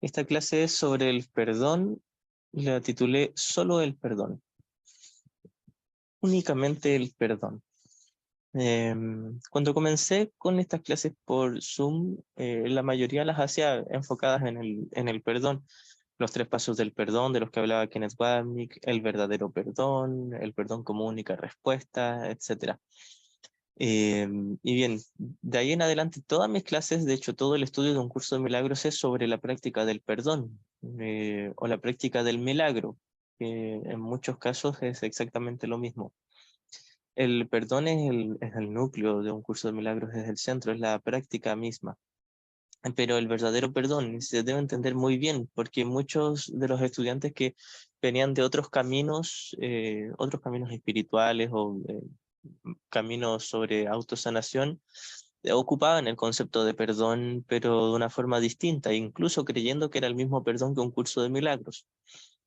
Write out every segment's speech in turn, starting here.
Esta clase es sobre el perdón, la titulé Solo el perdón, únicamente el perdón. Cuando comencé con estas clases por Zoom, la mayoría las hacía enfocadas en el perdón, los 3 pasos del perdón, de los que hablaba Kenneth Wapnick, el verdadero perdón, el perdón como única respuesta, etc. Y bien, de ahí en adelante todas mis clases, de hecho todo el estudio de un curso de milagros es sobre la práctica del perdón, o la práctica del milagro, que en muchos casos es exactamente lo mismo. El perdón es el núcleo de un curso de milagros, es el centro, es la práctica misma. Pero el verdadero perdón se debe entender muy bien, porque muchos de los estudiantes que venían de otros caminos espirituales o caminos sobre autosanación, ocupaban el concepto de perdón, pero de una forma distinta, incluso creyendo que era el mismo perdón que un curso de milagros.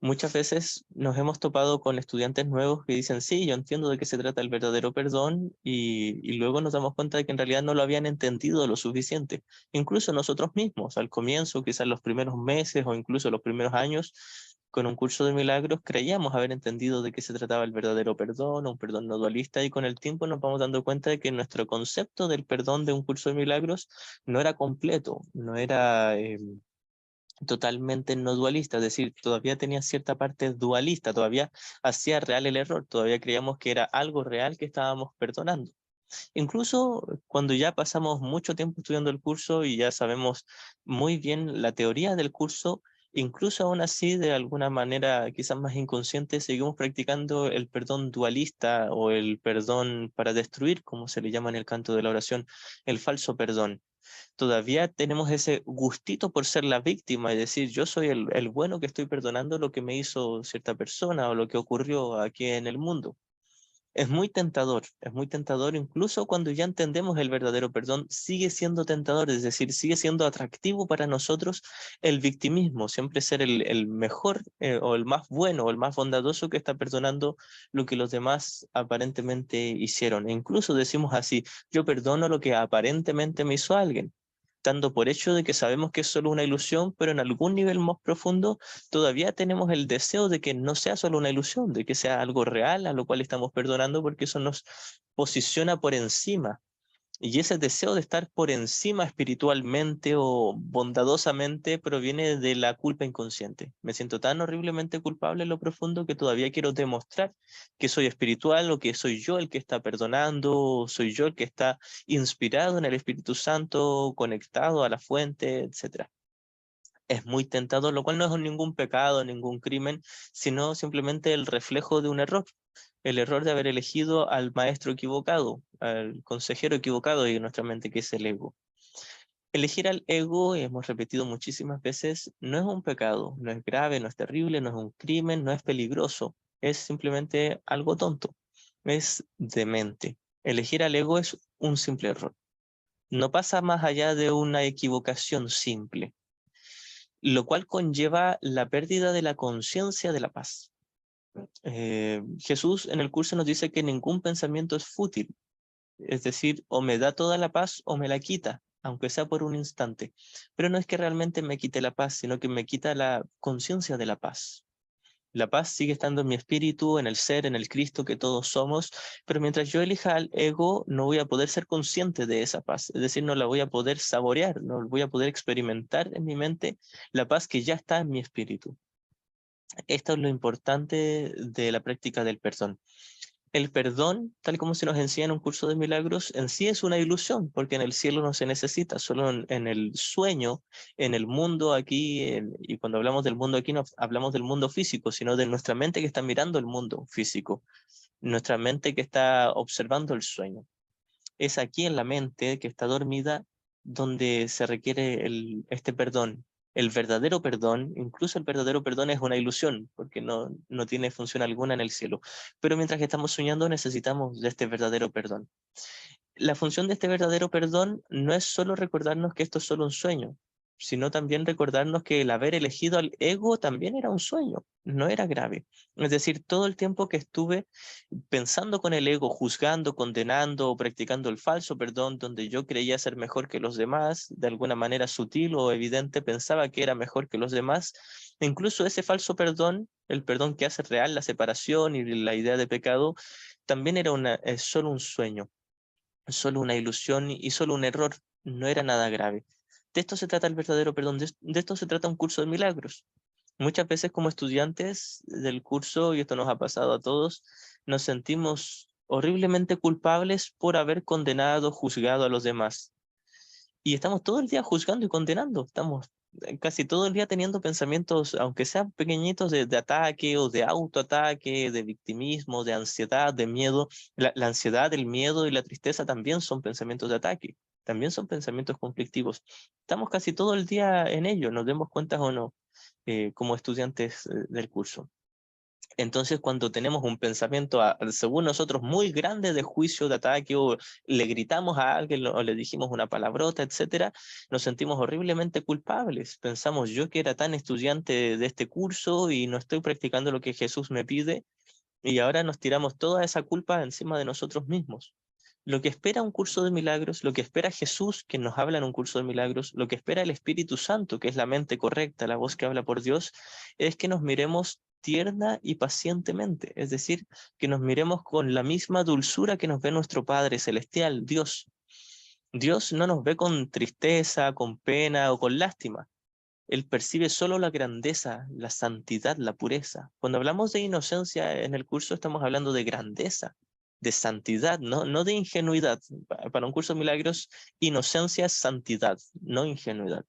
Muchas veces nos hemos topado con estudiantes nuevos que dicen, sí, yo entiendo de qué se trata el verdadero perdón, y luego nos damos cuenta de que en realidad no lo habían entendido lo suficiente. Incluso nosotros mismos, al comienzo, quizás los primeros meses o incluso los primeros años, con un curso de milagros, creíamos haber entendido de qué se trataba el verdadero perdón, un perdón no dualista, y con el tiempo nos vamos dando cuenta de que nuestro concepto del perdón de un curso de milagros no era completo, no era totalmente no dualista, es decir, todavía tenía cierta parte dualista, todavía hacía real el error, todavía creíamos que era algo real que estábamos perdonando. Incluso cuando ya pasamos mucho tiempo estudiando el curso y ya sabemos muy bien la teoría del curso, incluso aún así, de alguna manera quizás más inconsciente, seguimos practicando el perdón dualista o el perdón para destruir, como se le llama en el canto de la oración, el falso perdón. Todavía tenemos ese gustito por ser la víctima y decir, yo soy el bueno que estoy perdonando lo que me hizo cierta persona o lo que ocurrió aquí en el mundo. Es muy tentador, incluso cuando ya entendemos el verdadero perdón, sigue siendo tentador, es decir, sigue siendo atractivo para nosotros el victimismo, siempre ser el mejor o el más bueno o el más bondadoso que está perdonando lo que los demás aparentemente hicieron. E incluso decimos así, yo perdono lo que aparentemente me hizo alguien, dando por hecho de que sabemos que es solo una ilusión, pero en algún nivel más profundo todavía tenemos el deseo de que no sea solo una ilusión, de que sea algo real a lo cual estamos perdonando, porque eso nos posiciona por encima. Y ese deseo de estar por encima espiritualmente o bondadosamente proviene de la culpa inconsciente. Me siento tan horriblemente culpable en lo profundo que todavía quiero demostrar que soy espiritual o que soy yo el que está perdonando, o soy yo el que está inspirado en el Espíritu Santo, conectado a la fuente, etc. Es muy tentador, lo cual no es ningún pecado, ningún crimen, sino simplemente el reflejo de un error. El error de haber elegido al maestro equivocado, al consejero equivocado en nuestra mente, que es el ego. Elegir al ego, hemos repetido muchísimas veces, no es un pecado, no es grave, no es terrible, no es un crimen, no es peligroso, es simplemente algo tonto, es demente. Elegir al ego es un simple error. No pasa más allá de una equivocación simple, lo cual conlleva la pérdida de la conciencia de la paz. Jesús en el curso nos dice que ningún pensamiento es fútil, es decir, o me da toda la paz o me la quita, aunque sea por un instante. Pero no es que realmente me quite la paz, sino que me quita la conciencia de la paz. La paz sigue estando en mi espíritu, en el ser, en el Cristo que todos somos, pero mientras yo elija al ego, no voy a poder ser consciente de esa paz, es decir, no la voy a poder saborear, no voy a poder experimentar en mi mente la paz que ya está en mi espíritu. Esto es lo importante de la práctica del perdón. El perdón, tal como se nos enseña en un curso de milagros, en sí es una ilusión, porque en el cielo no se necesita, solo en el sueño, en el mundo aquí, y cuando hablamos del mundo aquí no hablamos del mundo físico, sino de nuestra mente que está mirando el mundo físico, nuestra mente que está observando el sueño. Es aquí en la mente que está dormida donde se requiere este perdón. El verdadero perdón, incluso el verdadero perdón es una ilusión, porque no tiene función alguna en el cielo. Pero mientras que estamos soñando necesitamos de este verdadero perdón. La función de este verdadero perdón no es solo recordarnos que esto es solo un sueño, sino también recordarnos que el haber elegido al ego también era un sueño, no era grave. Es decir, todo el tiempo que estuve pensando con el ego, juzgando, condenando o practicando el falso perdón, donde yo creía ser mejor que los demás, de alguna manera sutil o evidente, pensaba que era mejor que los demás, incluso ese falso perdón, el perdón que hace real la separación y la idea de pecado, también era solo un sueño, solo una ilusión y solo un error, no era nada grave. De esto se trata el verdadero perdón, de esto se trata un curso de milagros. Muchas veces como estudiantes del curso, y esto nos ha pasado a todos, nos sentimos horriblemente culpables por haber condenado, juzgado a los demás. Y estamos todo el día juzgando y condenando, estamos casi todo el día teniendo pensamientos, aunque sean pequeñitos, de ataque o de autoataque, de victimismo, de ansiedad, de miedo. La ansiedad, el miedo y la tristeza también son pensamientos de ataque, también son pensamientos conflictivos. Estamos casi todo el día en ello, nos demos cuenta o no, como estudiantes del curso. Entonces, cuando tenemos un pensamiento, según nosotros, muy grande de juicio, de ataque, o le gritamos a alguien, o le dijimos una palabrota, etcétera, nos sentimos horriblemente culpables. Pensamos, yo que era tan estudiante de este curso y no estoy practicando lo que Jesús me pide, y ahora nos tiramos toda esa culpa encima de nosotros mismos. Lo que espera un curso de milagros, lo que espera Jesús, que nos habla en un curso de milagros, lo que espera el Espíritu Santo, que es la mente correcta, la voz que habla por Dios, es que nos miremos tierna y pacientemente, es decir, que nos miremos con la misma dulzura que nos ve nuestro Padre Celestial, Dios. Dios no nos ve con tristeza, con pena o con lástima. Él percibe solo la grandeza, la santidad, la pureza. Cuando hablamos de inocencia en el curso estamos hablando de grandeza, de santidad, no de ingenuidad. Para un curso de milagros, inocencia es santidad, no ingenuidad.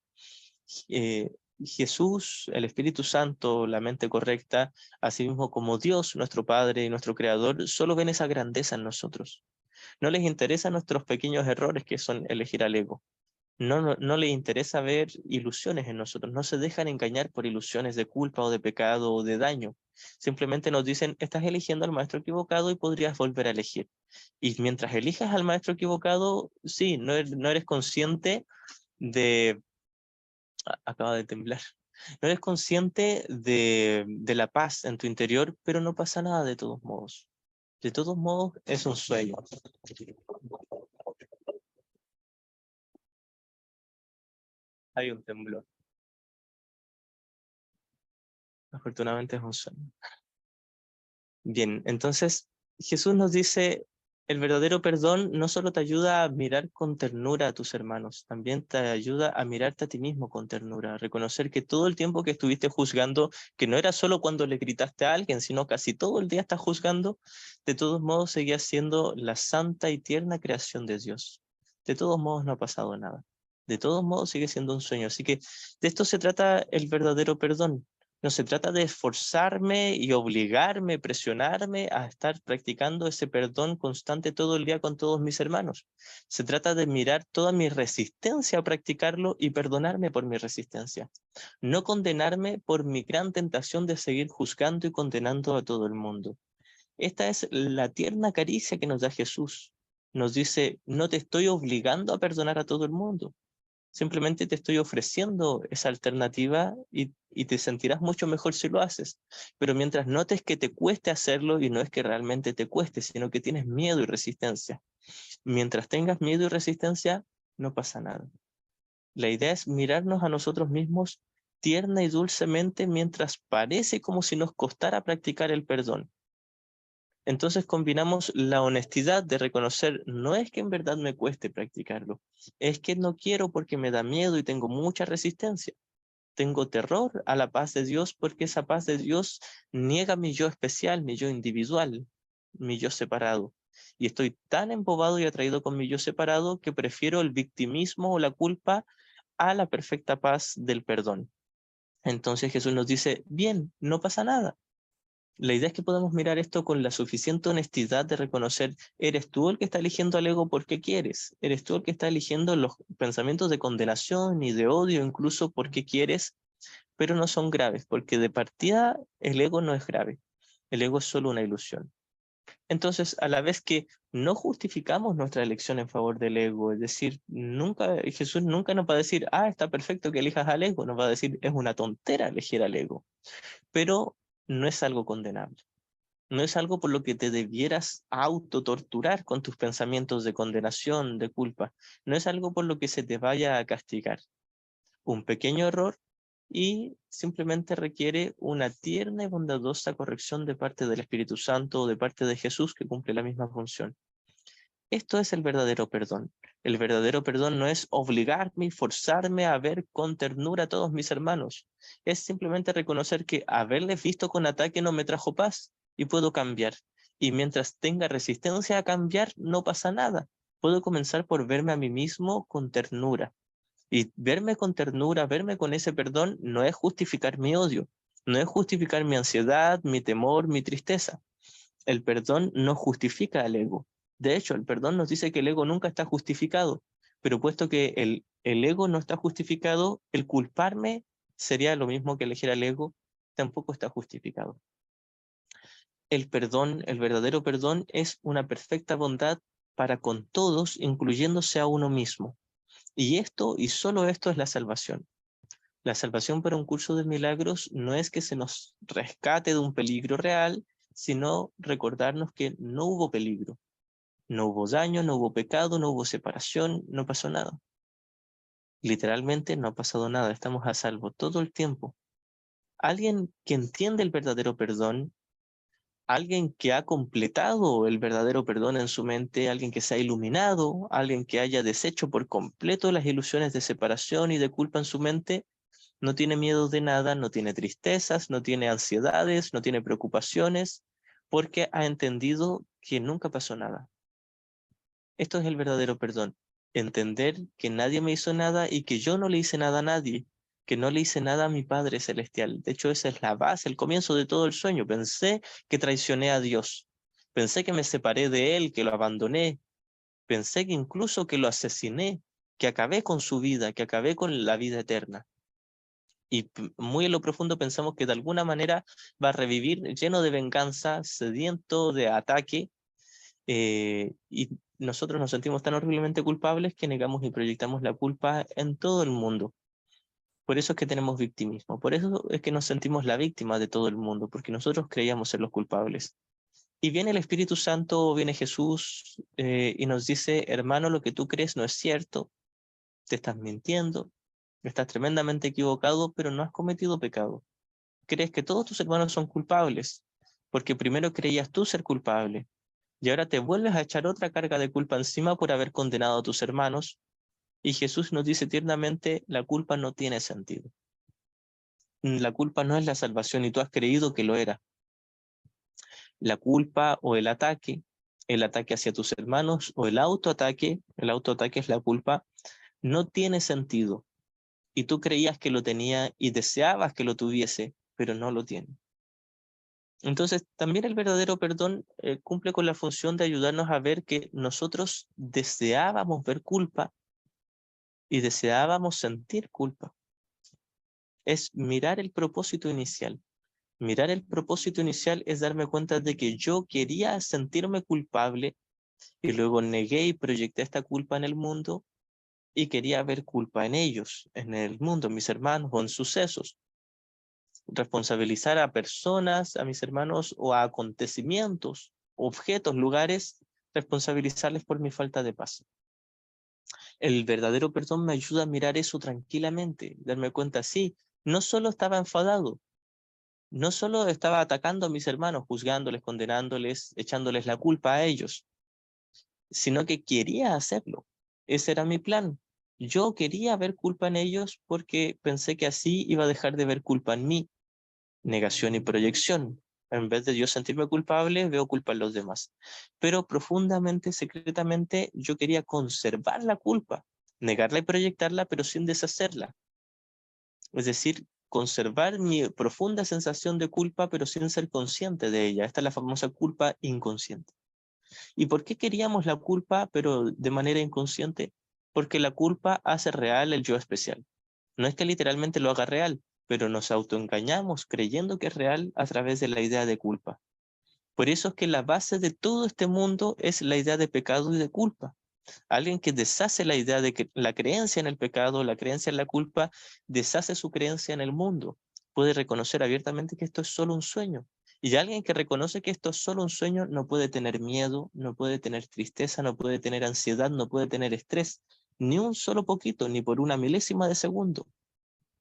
Eh, Jesús, el Espíritu Santo, la mente correcta, así mismo como Dios, nuestro Padre y nuestro Creador, solo ven esa grandeza en nosotros. No les interesan nuestros pequeños errores que son elegir al ego. No les interesa ver ilusiones en nosotros, no se dejan engañar por ilusiones de culpa o de pecado o de daño. Simplemente nos dicen, estás eligiendo al maestro equivocado y podrías volver a elegir. Y mientras elijas al maestro equivocado, sí, no eres consciente de... Acaba de temblar. No eres consciente de la paz en tu interior, pero no pasa nada de todos modos. De todos modos, es un sueño. Hay un temblor. Afortunadamente es un sueño. Bien, entonces Jesús nos dice, el verdadero perdón no solo te ayuda a mirar con ternura a tus hermanos, también te ayuda a mirarte a ti mismo con ternura, a reconocer que todo el tiempo que estuviste juzgando, que no era solo cuando le gritaste a alguien, sino casi todo el día estás juzgando, de todos modos seguías siendo la santa y tierna creación de Dios. De todos modos no ha pasado nada. De todos modos sigue siendo un sueño. Así que de esto se trata el verdadero perdón. No se trata de esforzarme y obligarme, presionarme a estar practicando ese perdón constante todo el día con todos mis hermanos. Se trata de mirar toda mi resistencia a practicarlo y perdonarme por mi resistencia. No condenarme por mi gran tentación de seguir juzgando y condenando a todo el mundo. Esta es la tierna caricia que nos da Jesús. Nos dice, no te estoy obligando a perdonar a todo el mundo. Simplemente te estoy ofreciendo esa alternativa y te sentirás mucho mejor si lo haces. Pero mientras notes que te cueste hacerlo, y no es que realmente te cueste, sino que tienes miedo y resistencia. Mientras tengas miedo y resistencia, no pasa nada. La idea es mirarnos a nosotros mismos tierna y dulcemente mientras parece como si nos costara practicar el perdón. Entonces combinamos la honestidad de reconocer, no es que en verdad me cueste practicarlo, es que no quiero porque me da miedo y tengo mucha resistencia. Tengo terror a la paz de Dios porque esa paz de Dios niega mi yo especial, mi yo individual, mi yo separado. Y estoy tan embobado y atraído con mi yo separado que prefiero el victimismo o la culpa a la perfecta paz del perdón. Entonces Jesús nos dice, bien, no pasa nada. La idea es que podamos mirar esto con la suficiente honestidad de reconocer, eres tú el que está eligiendo al ego porque quieres, eres tú el que está eligiendo los pensamientos de condenación y de odio incluso porque quieres, pero no son graves, porque de partida el ego no es grave, el ego es solo una ilusión. Entonces, a la vez que no justificamos nuestra elección en favor del ego, es decir, Jesús nunca nos va a decir, está perfecto que elijas al ego, nos va a decir, es una tontera elegir al ego, pero no es algo condenable. No es algo por lo que te debieras autotorturar con tus pensamientos de condenación, de culpa. No es algo por lo que se te vaya a castigar. Un pequeño error y simplemente requiere una tierna y bondadosa corrección de parte del Espíritu Santo o de parte de Jesús que cumple la misma función. Esto es el verdadero perdón. El verdadero perdón no es obligarme y forzarme a ver con ternura a todos mis hermanos. Es simplemente reconocer que haberles visto con ataque no me trajo paz y puedo cambiar. Y mientras tenga resistencia a cambiar, no pasa nada. Puedo comenzar por verme a mí mismo con ternura. Y verme con ternura, verme con ese perdón, no es justificar mi odio, no es justificar mi ansiedad, mi temor, mi tristeza. El perdón no justifica al ego. De hecho, el perdón nos dice que el ego nunca está justificado, pero puesto que el ego no está justificado, el culparme sería lo mismo que elegir al ego, tampoco está justificado. El perdón, el verdadero perdón, es una perfecta bondad para con todos, incluyéndose a uno mismo. Y esto, y solo esto, es la salvación. La salvación para un curso de milagros no es que se nos rescate de un peligro real, sino recordarnos que no hubo peligro, no hubo daño, no hubo pecado, no hubo separación, no pasó nada. Literalmente no ha pasado nada, estamos a salvo todo el tiempo. Alguien que entiende el verdadero perdón, alguien que ha completado el verdadero perdón en su mente, alguien que se ha iluminado, alguien que haya deshecho por completo las ilusiones de separación y de culpa en su mente, no tiene miedo de nada, no tiene tristezas, no tiene ansiedades, no tiene preocupaciones, porque ha entendido que nunca pasó nada. Esto es el verdadero perdón. Entender que nadie me hizo nada y que yo no le hice nada a nadie, que no le hice nada a mi Padre Celestial. De hecho, esa es la base, el comienzo de todo el sueño. Pensé que traicioné a Dios. Pensé que me separé de Él, que lo abandoné. Pensé que incluso que lo asesiné, que acabé con su vida, que acabé con la vida eterna. Y muy en lo profundo pensamos que de alguna manera va a revivir lleno de venganza, sediento de ataque, y nosotros nos sentimos tan horriblemente culpables que negamos y proyectamos la culpa en todo el mundo. Por eso es que tenemos victimismo, por eso es que nos sentimos la víctima de todo el mundo, porque nosotros creíamos ser los culpables. Y viene el Espíritu Santo, viene Jesús, y nos dice, hermano, lo que tú crees no es cierto, te estás mintiendo, estás tremendamente equivocado, pero no has cometido pecado. Crees que todos tus hermanos son culpables, porque primero creías tú ser culpable, y ahora te vuelves a echar otra carga de culpa encima por haber condenado a tus hermanos, y Jesús nos dice tiernamente, la culpa no tiene sentido. La culpa no es la salvación, y tú has creído que lo era. La culpa o el ataque hacia tus hermanos, o el autoataque es la culpa, no tiene sentido, y tú creías que lo tenía y deseabas que lo tuviese, pero no lo tiene. Entonces, también el verdadero perdón cumple con la función de ayudarnos a ver que nosotros deseábamos ver culpa y deseábamos sentir culpa. Es mirar el propósito inicial. Mirar el propósito inicial es darme cuenta de que yo quería sentirme culpable y luego negué y proyecté esta culpa en el mundo y quería ver culpa en ellos, en el mundo, en mis hermanos o en sucesos. Responsabilizar a personas, a mis hermanos o a acontecimientos, objetos, lugares, responsabilizarles por mi falta de paz. El verdadero perdón me ayuda a mirar eso tranquilamente, darme cuenta, sí, no solo estaba enfadado, no solo estaba atacando a mis hermanos, juzgándoles, condenándoles, echándoles la culpa a ellos, sino que quería hacerlo. Ese era mi plan. Yo quería ver culpa en ellos porque pensé que así iba a dejar de ver culpa en mí. Negación y proyección. En vez de yo sentirme culpable, veo culpa en los demás. Pero profundamente, secretamente, yo quería conservar la culpa, negarla y proyectarla, pero sin deshacerla. Es decir, conservar mi profunda sensación de culpa, pero sin ser consciente de ella. Esta es la famosa culpa inconsciente. ¿Y por qué queríamos la culpa, pero de manera inconsciente? Porque la culpa hace real el yo especial. No es que literalmente lo haga real, pero nos autoengañamos creyendo que es real a través de la idea de culpa. Por eso es que la base de todo este mundo es la idea de pecado y de culpa. Alguien que deshace la idea de que la creencia en el pecado, la creencia en la culpa, deshace su creencia en el mundo. Puede reconocer abiertamente que esto es solo un sueño. Y alguien que reconoce que esto es solo un sueño no puede tener miedo, no puede tener tristeza, no puede tener ansiedad, no puede tener estrés, ni un solo poquito, ni por una milésima de segundo.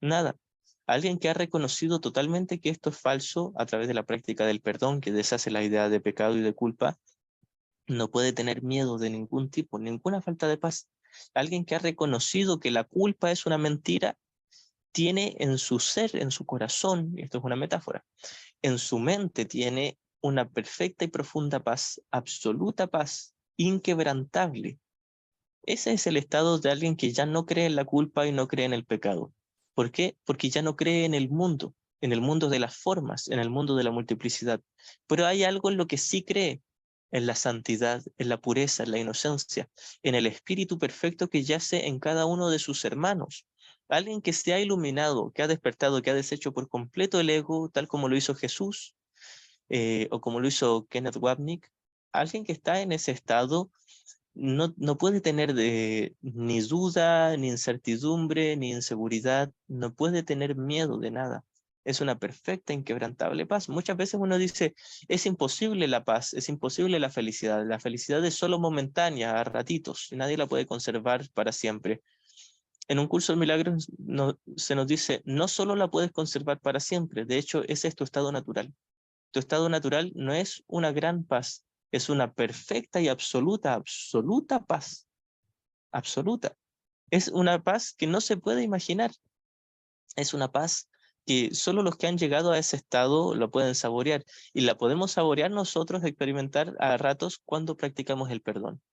Nada. Alguien que ha reconocido totalmente que esto es falso a través de la práctica del perdón, que deshace la idea de pecado y de culpa, no puede tener miedo de ningún tipo, ninguna falta de paz. Alguien que ha reconocido que la culpa es una mentira, tiene en su ser, en su corazón, y esto es una metáfora, en su mente tiene una perfecta y profunda paz, absoluta paz, inquebrantable. Ese es el estado de alguien que ya no cree en la culpa y no cree en el pecado. ¿Por qué? Porque ya no cree en el mundo de las formas, en el mundo de la multiplicidad. Pero hay algo en lo que sí cree, en la santidad, en la pureza, en la inocencia, en el espíritu perfecto que yace en cada uno de sus hermanos. Alguien que se ha iluminado, que ha despertado, que ha deshecho por completo el ego, tal como lo hizo Jesús, o como lo hizo Kenneth Wapnick. Alguien que está en ese estado no puede tener ni duda, ni incertidumbre, ni inseguridad, no puede tener miedo de nada. Es una perfecta, inquebrantable paz. Muchas veces uno dice, es imposible la paz, es imposible la felicidad. La felicidad es solo momentánea, a ratitos, y nadie la puede conservar para siempre. En un curso de milagros se nos dice, no solo la puedes conservar para siempre, de hecho, ese es tu estado natural. Tu estado natural no es una gran paz, es una perfecta y absoluta, absoluta paz. Absoluta. Es una paz que no se puede imaginar. Es una paz que solo los que han llegado a ese estado lo pueden saborear. Y la podemos saborear nosotros, experimentar a ratos cuando practicamos el perdón.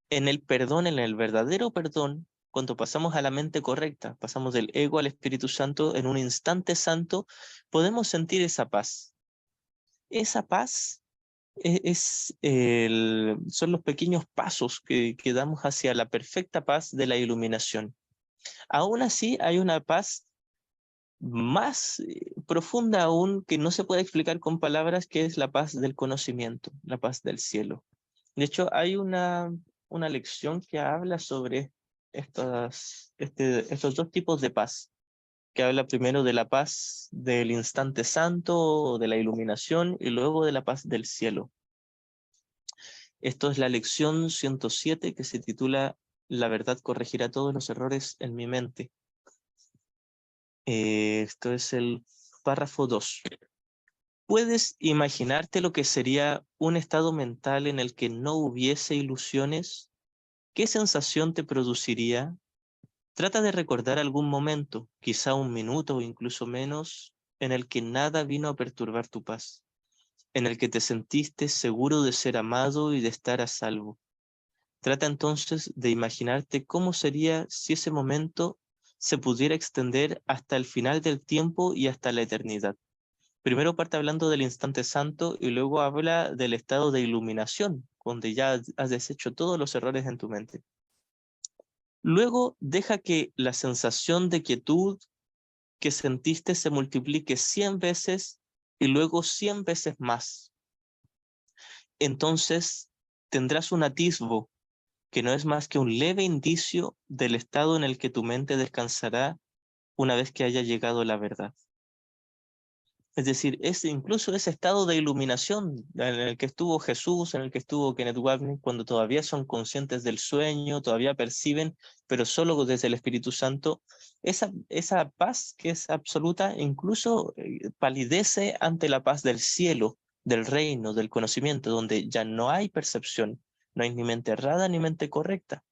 En el perdón, en el verdadero perdón, cuando pasamos a la mente correcta, pasamos del ego al Espíritu Santo en un instante santo, podemos sentir esa paz. Esa paz son los pequeños pasos que damos hacia la perfecta paz de la iluminación. Aún así, hay una paz más profunda aún que no se puede explicar con palabras, que es la paz del conocimiento, la paz del cielo. De hecho, hay una lección que habla sobre estos dos tipos de paz, que habla primero de la paz del instante santo, de la iluminación, y luego de la paz del cielo. Esto es la lección 107 que se titula La verdad corregirá todos los errores en mi mente. Esto es el párrafo 2. ¿Puedes imaginarte lo que sería un estado mental en el que no hubiese ilusiones? ¿Qué sensación te produciría? Trata de recordar algún momento, quizá un minuto o incluso menos, en el que nada vino a perturbar tu paz, en el que te sentiste seguro de ser amado y de estar a salvo. Trata entonces de imaginarte cómo sería si ese momento se pudiera extender hasta el final del tiempo y hasta la eternidad. Primero parte hablando del instante santo y luego habla del estado de iluminación, donde ya has deshecho todos los errores en tu mente. Luego deja que la sensación de quietud que sentiste se multiplique 100 veces y luego 100 veces más. Entonces tendrás un atisbo que no es más que un leve indicio del estado en el que tu mente descansará una vez que haya llegado la verdad. Es decir, incluso ese estado de iluminación en el que estuvo Jesús, en el que estuvo Kenneth Wapnick, cuando todavía son conscientes del sueño, todavía perciben, pero solo desde el Espíritu Santo, esa paz que es absoluta incluso palidece ante la paz del cielo, del reino, del conocimiento, donde ya no hay percepción, no hay ni mente errada ni mente correcta,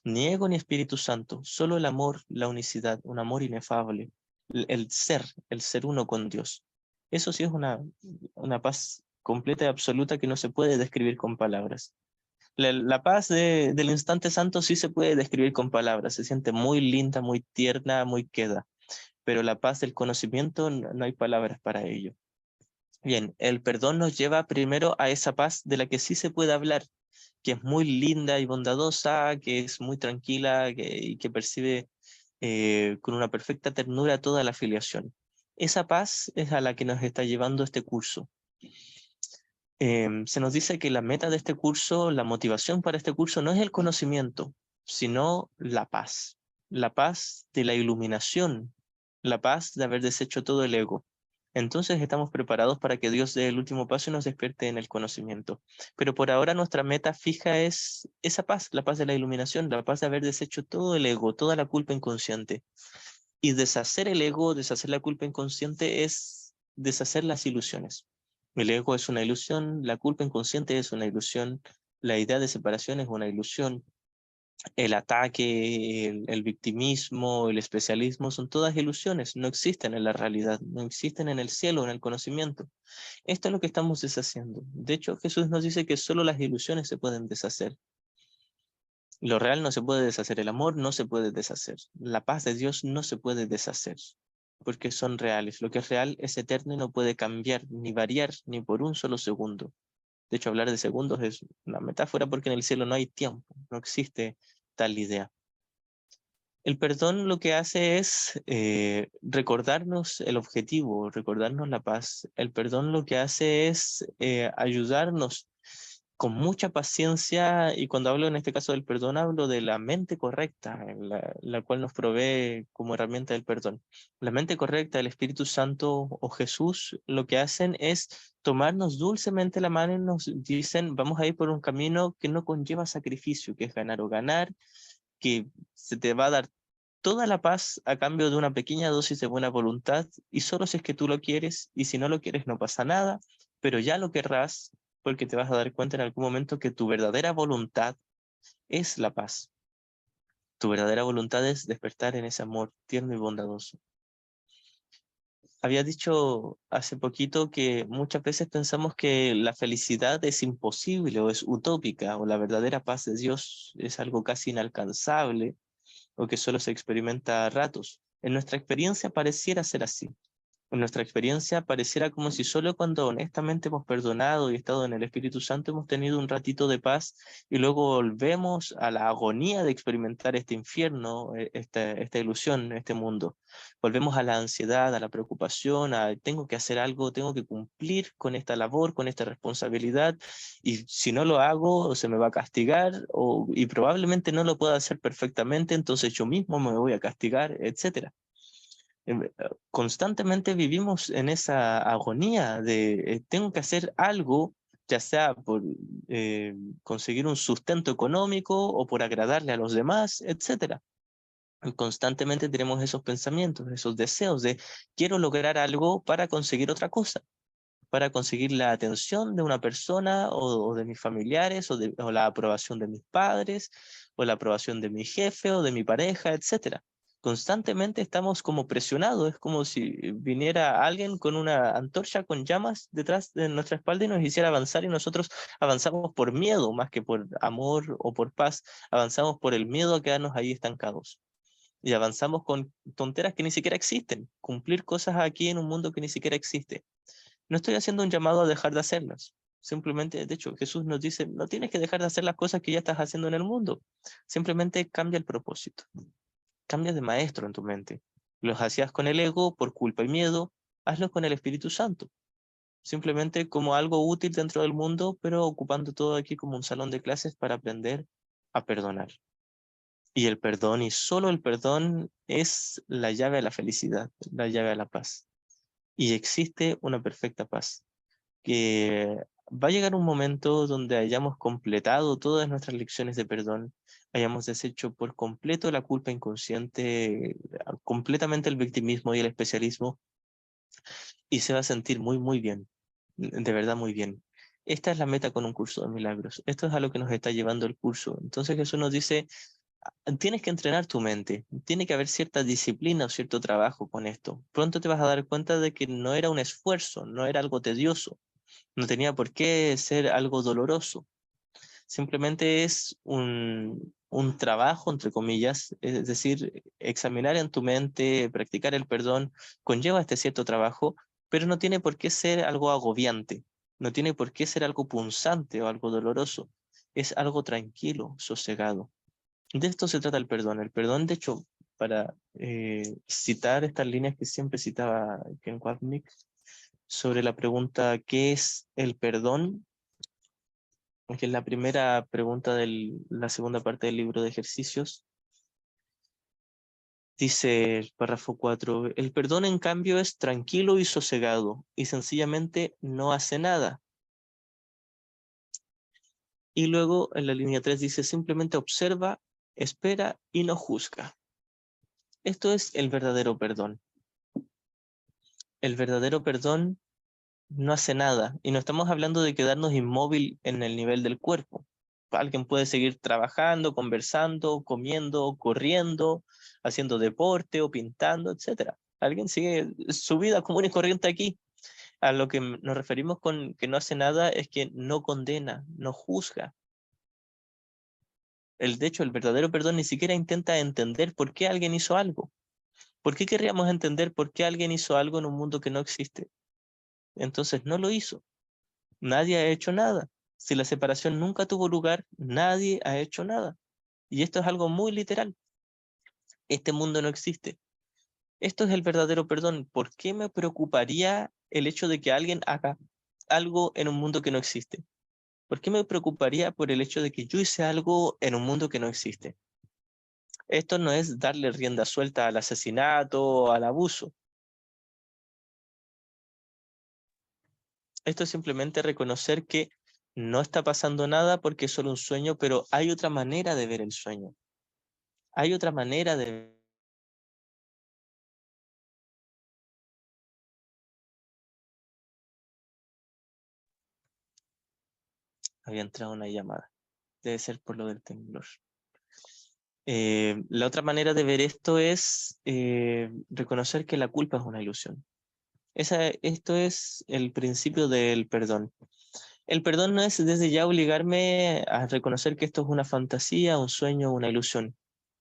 ni ego ni Espíritu Santo, solo el amor, la unicidad, un amor inefable, el ser uno con Dios. Eso sí es una paz completa y absoluta que no se puede describir con palabras. La paz del instante santo sí se puede describir con palabras, se siente muy linda, muy tierna, muy queda, pero la paz del conocimiento no hay palabras para ello. Bien, el perdón nos lleva primero a esa paz de la que sí se puede hablar, que es muy linda y bondadosa, que es muy tranquila y que percibe con una perfecta ternura toda la filiación. Esa paz es a la que nos está llevando este curso. Se nos dice que la meta de este curso, la motivación para este curso no es el conocimiento, sino la paz de la iluminación, la paz de haber deshecho todo el ego. Entonces estamos preparados para que Dios dé el último paso y nos despierte en el conocimiento. Pero por ahora nuestra meta fija es esa paz, la paz de la iluminación, la paz de haber deshecho todo el ego, toda la culpa inconsciente. Y deshacer el ego, deshacer la culpa inconsciente es deshacer las ilusiones. El ego es una ilusión, la culpa inconsciente es una ilusión, la idea de separación es una ilusión, el ataque, el victimismo, el especialismo son todas ilusiones, no existen en la realidad, no existen en el cielo, en el conocimiento. Esto es lo que estamos deshaciendo. De hecho, Jesús nos dice que solo las ilusiones se pueden deshacer. Lo real no se puede deshacer, el amor no se puede deshacer, la paz de Dios no se puede deshacer, porque son reales. Lo que es real es eterno y no puede cambiar, ni variar, ni por un solo segundo. De hecho, hablar de segundos es una metáfora porque en el cielo no hay tiempo, no existe tal idea. El perdón lo que hace es recordarnos el objetivo, recordarnos la paz. El perdón lo que hace es ayudarnos con mucha paciencia, y cuando hablo en este caso del perdón, hablo de la mente correcta, la cual nos provee como herramienta del perdón. La mente correcta, el Espíritu Santo o Jesús, lo que hacen es tomarnos dulcemente la mano y nos dicen, vamos a ir por un camino que no conlleva sacrificio, que es ganar o ganar, que se te va a dar toda la paz a cambio de una pequeña dosis de buena voluntad, y solo si es que tú lo quieres, y si no lo quieres no pasa nada, pero ya lo querrás porque te vas a dar cuenta en algún momento que tu verdadera voluntad es la paz. Tu verdadera voluntad es despertar en ese amor tierno y bondadoso. Había dicho hace poquito que muchas veces pensamos que la felicidad es imposible o es utópica, o la verdadera paz de Dios es algo casi inalcanzable, o que solo se experimenta a ratos. En nuestra experiencia pareciera ser así. En nuestra experiencia pareciera como si solo cuando honestamente hemos perdonado y estado en el Espíritu Santo hemos tenido un ratito de paz, y luego volvemos a la agonía de experimentar este infierno, esta ilusión, este mundo. Volvemos a la ansiedad, a la preocupación, a tengo que hacer algo, tengo que cumplir con esta labor, con esta responsabilidad, y si no lo hago se me va a castigar, y probablemente no lo pueda hacer perfectamente, entonces yo mismo me voy a castigar, etcétera. Constantemente vivimos en esa agonía de tengo que hacer algo, ya sea por conseguir un sustento económico o por agradarle a los demás, etcétera. Y constantemente tenemos esos pensamientos, esos deseos de quiero lograr algo para conseguir otra cosa, para conseguir la atención de una persona o de mis familiares, o la aprobación de mis padres, o la aprobación de mi jefe o de mi pareja, etcétera. Constantemente estamos como presionados, es como si viniera alguien con una antorcha con llamas detrás de nuestra espalda y nos hiciera avanzar, y nosotros avanzamos por miedo más que por amor o por paz, avanzamos por el miedo a quedarnos ahí estancados. Y avanzamos con tonteras que ni siquiera existen, cumplir cosas aquí en un mundo que ni siquiera existe. No estoy haciendo un llamado a dejar de hacerlas. Simplemente, de hecho, Jesús nos dice, no tienes que dejar de hacer las cosas que ya estás haciendo en el mundo. Simplemente cambia el propósito. Cambia de maestro en tu mente. Los hacías con el ego por culpa y miedo, hazlos con el Espíritu Santo. Simplemente como algo útil dentro del mundo, pero ocupando todo aquí como un salón de clases para aprender a perdonar. Y el perdón, y solo el perdón, es la llave a la felicidad, la llave a la paz. Y existe una perfecta paz, que va a llegar un momento donde hayamos completado todas nuestras lecciones de perdón, hayamos deshecho por completo la culpa inconsciente, completamente el victimismo y el especialismo, y se va a sentir muy, muy bien, de verdad muy bien. Esta es la meta con un curso de milagros. Esto es a lo que nos está llevando el curso. Entonces Jesús nos dice, tienes que entrenar tu mente, tiene que haber cierta disciplina o cierto trabajo con esto. Pronto te vas a dar cuenta de que no era un esfuerzo, no era algo tedioso, no tenía por qué ser algo doloroso. Simplemente es un trabajo, entre comillas, es decir, examinar en tu mente, practicar el perdón, conlleva este cierto trabajo, pero no tiene por qué ser algo agobiante, no tiene por qué ser algo punzante o algo doloroso. Es algo tranquilo, sosegado. De esto se trata el perdón. El perdón, de hecho, para citar estas líneas que siempre citaba Ken Wapnick sobre la pregunta ¿qué es el perdón? que es la primera pregunta de la segunda parte del libro de ejercicios. Dice el párrafo 4, el perdón en cambio es tranquilo y sosegado y sencillamente no hace nada. Y luego en la línea 3 dice simplemente observa, espera y no juzga. Esto es el verdadero perdón. El verdadero perdón no hace nada. Y no estamos hablando de quedarnos inmóvil en el nivel del cuerpo. Alguien puede seguir trabajando, conversando, comiendo, corriendo, haciendo deporte o pintando, etc. Alguien sigue su vida común y corriente aquí. A lo que nos referimos con que no hace nada es que no condena, no juzga. De hecho, el verdadero perdón ni siquiera intenta entender por qué alguien hizo algo. ¿Por qué querríamos entender por qué alguien hizo algo en un mundo que no existe? Entonces no lo hizo. Nadie ha hecho nada. Si la separación nunca tuvo lugar, nadie ha hecho nada. Y esto es algo muy literal. Este mundo no existe. Esto es el verdadero perdón. ¿Por qué me preocuparía el hecho de que alguien haga algo en un mundo que no existe? ¿Por qué me preocuparía por el hecho de que yo hice algo en un mundo que no existe? Esto no es darle rienda suelta al asesinato o al abuso. Esto es simplemente reconocer que no está pasando nada porque es solo un sueño, pero hay otra manera de ver el sueño. Hay otra manera de... Había entrado una llamada. Debe ser por lo del temblor. La otra manera de ver esto es reconocer que la culpa es una ilusión. Esto es el principio del perdón. El perdón no es desde ya obligarme a reconocer que esto es una fantasía, un sueño, una ilusión.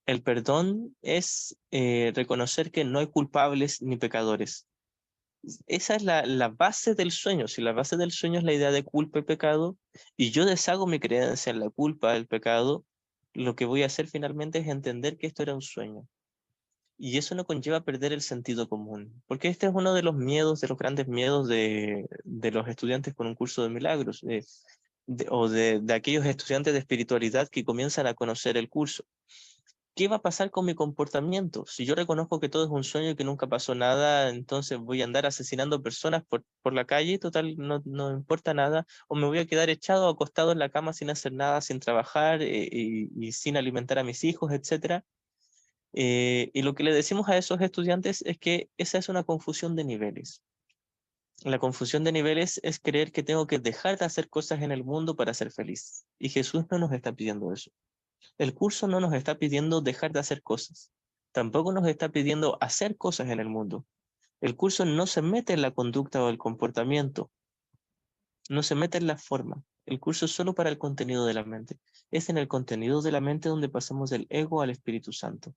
El perdón es reconocer que no hay culpables ni pecadores. Esa es la base del sueño. Si la base del sueño es la idea de culpa y pecado, y yo deshago mi creencia en la culpa, el pecado, lo que voy a hacer finalmente es entender que esto era un sueño. Y eso no conlleva perder el sentido común, porque este es uno de los miedos, de los grandes miedos de los estudiantes con un curso de milagros, o de aquellos estudiantes de espiritualidad que comienzan a conocer el curso. ¿Qué va a pasar con mi comportamiento? Si yo reconozco que todo es un sueño y que nunca pasó nada, entonces voy a andar asesinando personas por la calle, total, no importa nada, o me voy a quedar echado, acostado en la cama sin hacer nada, sin trabajar y sin alimentar a mis hijos, etcétera. Y lo que le decimos a esos estudiantes es que esa es una confusión de niveles. La confusión de niveles es creer que tengo que dejar de hacer cosas en el mundo para ser feliz. Y Jesús no nos está pidiendo eso. El curso no nos está pidiendo dejar de hacer cosas. Tampoco nos está pidiendo hacer cosas en el mundo. El curso no se mete en la conducta o el comportamiento, no se mete en la forma. El curso es solo para el contenido de la mente. Es en el contenido de la mente donde pasamos del ego al Espíritu Santo.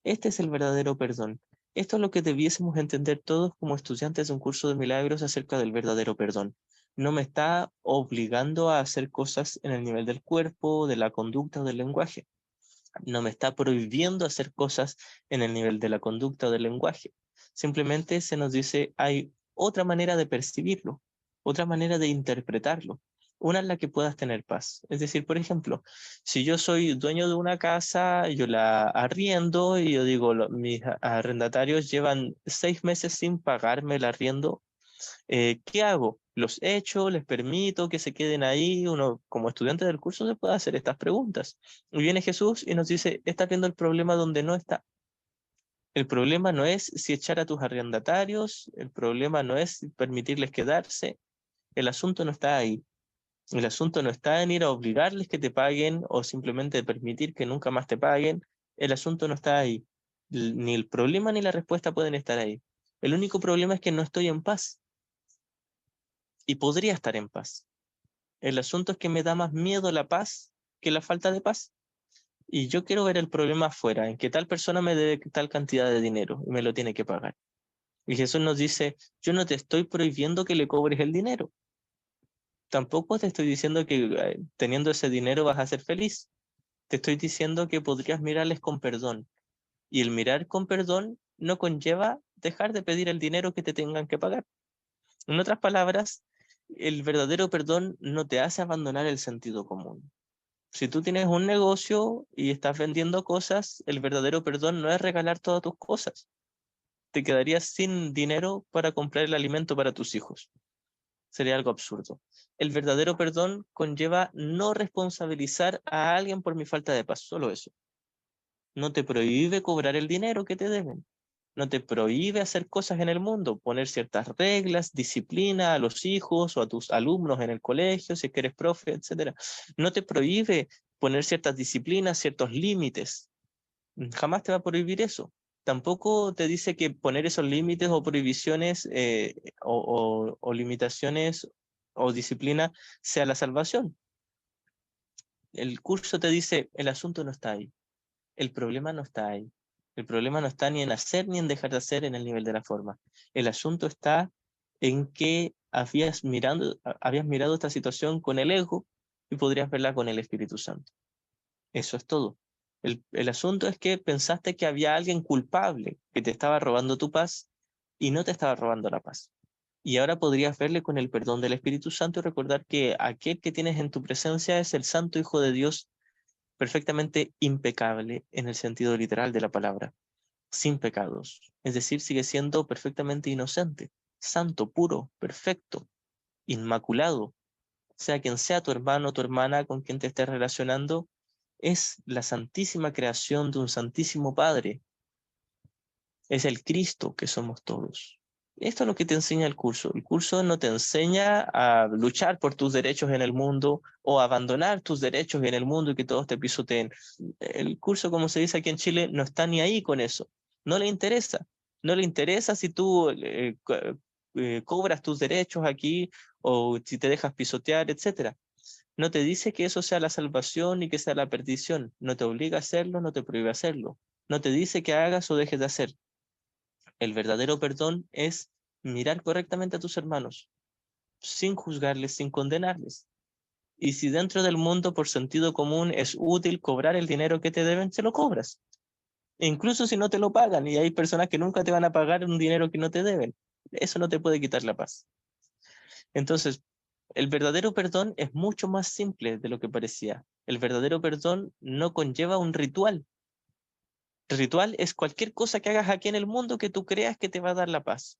Este es el verdadero perdón. Esto es lo que debiésemos entender todos como estudiantes de un curso de milagros acerca del verdadero perdón. No me está obligando a hacer cosas en el nivel del cuerpo, de la conducta o del lenguaje. No me está prohibiendo hacer cosas en el nivel de la conducta o del lenguaje. Simplemente se nos dice, hay otra manera de percibirlo, otra manera de interpretarlo, una en la que puedas tener paz. Es decir, por ejemplo, si yo soy dueño de una casa, yo la arriendo y yo digo, mis arrendatarios llevan 6 meses sin pagarme el arriendo, ¿qué hago? ¿Los echo? ¿Les permito que se queden ahí? Uno, como estudiante del curso, se puede hacer estas preguntas. Y viene Jesús y nos dice, estás viendo el problema donde no está. El problema no es si echar a tus arrendatarios, el problema no es permitirles quedarse, el asunto no está ahí. El asunto no está en ir a obligarles que te paguen o simplemente permitir que nunca más te paguen. El asunto no está ahí. Ni el problema ni la respuesta pueden estar ahí. El único problema es que no estoy en paz y podría estar en paz. El asunto es que me da más miedo la paz que la falta de paz. Y yo quiero ver el problema afuera, en que tal persona me debe tal cantidad de dinero y me lo tiene que pagar. Y Jesús nos dice, yo no te estoy prohibiendo que le cobres el dinero. Tampoco te estoy diciendo que teniendo ese dinero vas a ser feliz. Te estoy diciendo que podrías mirarles con perdón. Y el mirar con perdón no conlleva dejar de pedir el dinero que te tengan que pagar. En otras palabras, el verdadero perdón no te hace abandonar el sentido común. Si tú tienes un negocio y estás vendiendo cosas, el verdadero perdón no es regalar todas tus cosas. Te quedarías sin dinero para comprar el alimento para tus hijos. Sería algo absurdo. El verdadero perdón conlleva no responsabilizar a alguien por mi falta de paz, solo eso. No te prohíbe cobrar el dinero que te deben. No te prohíbe hacer cosas en el mundo, poner ciertas reglas, disciplina a los hijos o a tus alumnos en el colegio, si es que eres profe, etc. No te prohíbe poner ciertas disciplinas, ciertos límites. Jamás te va a prohibir eso. Tampoco te dice que poner esos límites o prohibiciones o limitaciones o disciplina sea la salvación. El curso te dice, el asunto no está ahí. El problema no está ahí. El problema no está ni en hacer ni en dejar de hacer en el nivel de la forma. El asunto está en que habías mirado esta situación con el ego y podrías verla con el Espíritu Santo. Eso es todo. El asunto es que pensaste que había alguien culpable que te estaba robando tu paz y no te estaba robando la paz. Y ahora podrías verle con el perdón del Espíritu Santo y recordar que aquel que tienes en tu presencia es el Santo Hijo de Dios, perfectamente impecable en el sentido literal de la palabra, sin pecados. Es decir, sigue siendo perfectamente inocente, santo, puro, perfecto, inmaculado. Sea quien sea tu hermano o tu hermana con quien te estés relacionando, es la santísima creación de un santísimo Padre. Es el Cristo que somos todos. Esto es lo que te enseña el curso. El curso no te enseña a luchar por tus derechos en el mundo o a abandonar tus derechos en el mundo y que todos te pisoteen. El curso, como se dice aquí en Chile, no está ni ahí con eso. No le interesa. No le interesa si tú cobras tus derechos aquí o si te dejas pisotear, etcétera. No te dice que eso sea la salvación ni que sea la perdición. No te obliga a hacerlo, no te prohíbe hacerlo. No te dice que hagas o dejes de hacer. El verdadero perdón es mirar correctamente a tus hermanos, sin juzgarles, sin condenarles. Y si dentro del mundo, por sentido común, es útil cobrar el dinero que te deben, se lo cobras. E incluso si no te lo pagan, y hay personas que nunca te van a pagar un dinero que no te deben, eso no te puede quitar la paz. Entonces, el verdadero perdón es mucho más simple de lo que parecía. El verdadero perdón no conlleva un ritual. El ritual es cualquier cosa que hagas aquí en el mundo que tú creas que te va a dar la paz.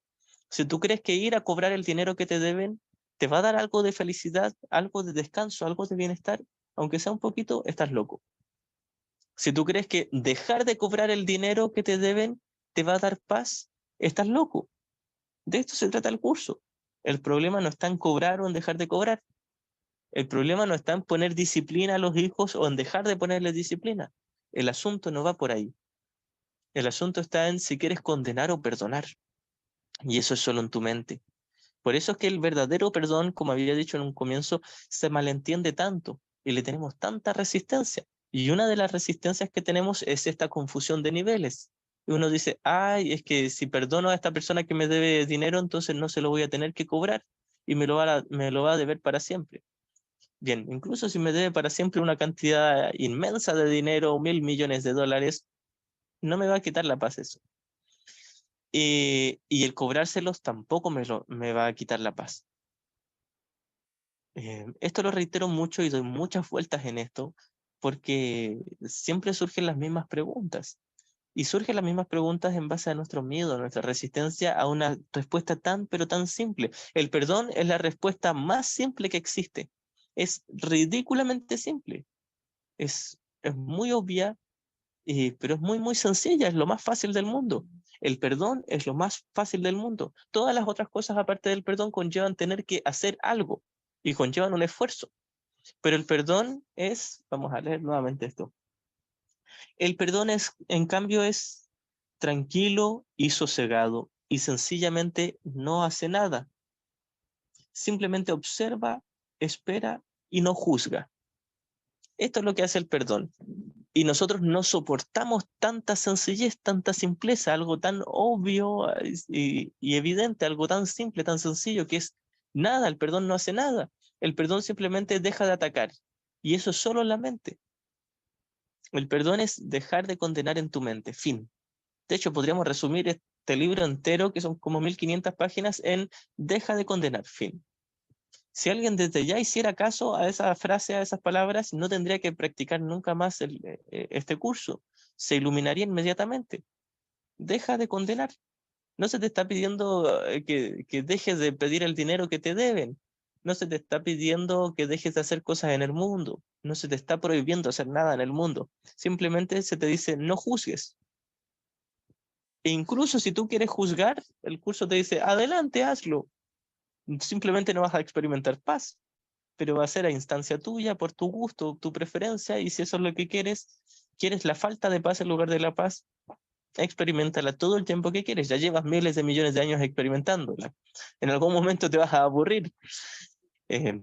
Si tú crees que ir a cobrar el dinero que te deben te va a dar algo de felicidad, algo de descanso, algo de bienestar, aunque sea un poquito, estás loco. Si tú crees que dejar de cobrar el dinero que te deben te va a dar paz, estás loco. De esto se trata el curso. El problema no está en cobrar o en dejar de cobrar. El problema no está en poner disciplina a los hijos o en dejar de ponerles disciplina. El asunto no va por ahí. El asunto está en si quieres condenar o perdonar. Y eso es solo en tu mente. Por eso es que el verdadero perdón, como había dicho en un comienzo, se malentiende tanto y le tenemos tanta resistencia. Y una de las resistencias que tenemos es esta confusión de niveles. Y uno dice, ay, es que si perdono a esta persona que me debe dinero, entonces no se lo voy a tener que cobrar y me lo va a deber para siempre. Bien, incluso si me debe para siempre una cantidad inmensa de dinero, 1.000 millones de dólares, no me va a quitar la paz eso. Y el cobrárselos tampoco me va a quitar la paz. Esto lo reitero mucho y doy muchas vueltas en esto porque siempre surgen las mismas preguntas. Y surgen las mismas preguntas en base a nuestro miedo, a nuestra resistencia a una respuesta tan, pero tan simple. El perdón es la respuesta más simple que existe. Es ridículamente simple. Es muy obvia, pero es muy, muy sencilla. Es lo más fácil del mundo. El perdón es lo más fácil del mundo. Todas las otras cosas aparte del perdón conllevan tener que hacer algo y conllevan un esfuerzo. Pero el perdón es, vamos a leer nuevamente esto. El perdón es, en cambio, es tranquilo y sosegado y sencillamente no hace nada. Simplemente observa, espera y no juzga. Esto es lo que hace el perdón. Y nosotros no soportamos tanta sencillez, tanta simpleza, algo tan obvio y evidente, algo tan simple, tan sencillo, que es nada, el perdón no hace nada. El perdón simplemente deja de atacar. Y eso es solo en la mente. El perdón es dejar de condenar en tu mente, fin. De hecho, podríamos resumir este libro entero, que son como 1.500 páginas, en deja de condenar, fin. Si alguien desde ya hiciera caso a esa frase, a esas palabras, no tendría que practicar nunca más este curso. Se iluminaría inmediatamente. Deja de condenar. No se te está pidiendo que dejes de pedir el dinero que te deben. No se te está pidiendo que dejes de hacer cosas en el mundo. No se te está prohibiendo hacer nada en el mundo. Simplemente se te dice no juzgues. E incluso si tú quieres juzgar, el curso te dice adelante, hazlo. Simplemente no vas a experimentar paz, pero va a ser a instancia tuya, por tu gusto, tu preferencia, y si eso es lo que quieres la falta de paz en lugar de la paz, experimentala todo el tiempo que quieres. Ya llevas miles de millones de años experimentándola. En algún momento te vas a aburrir. Eh,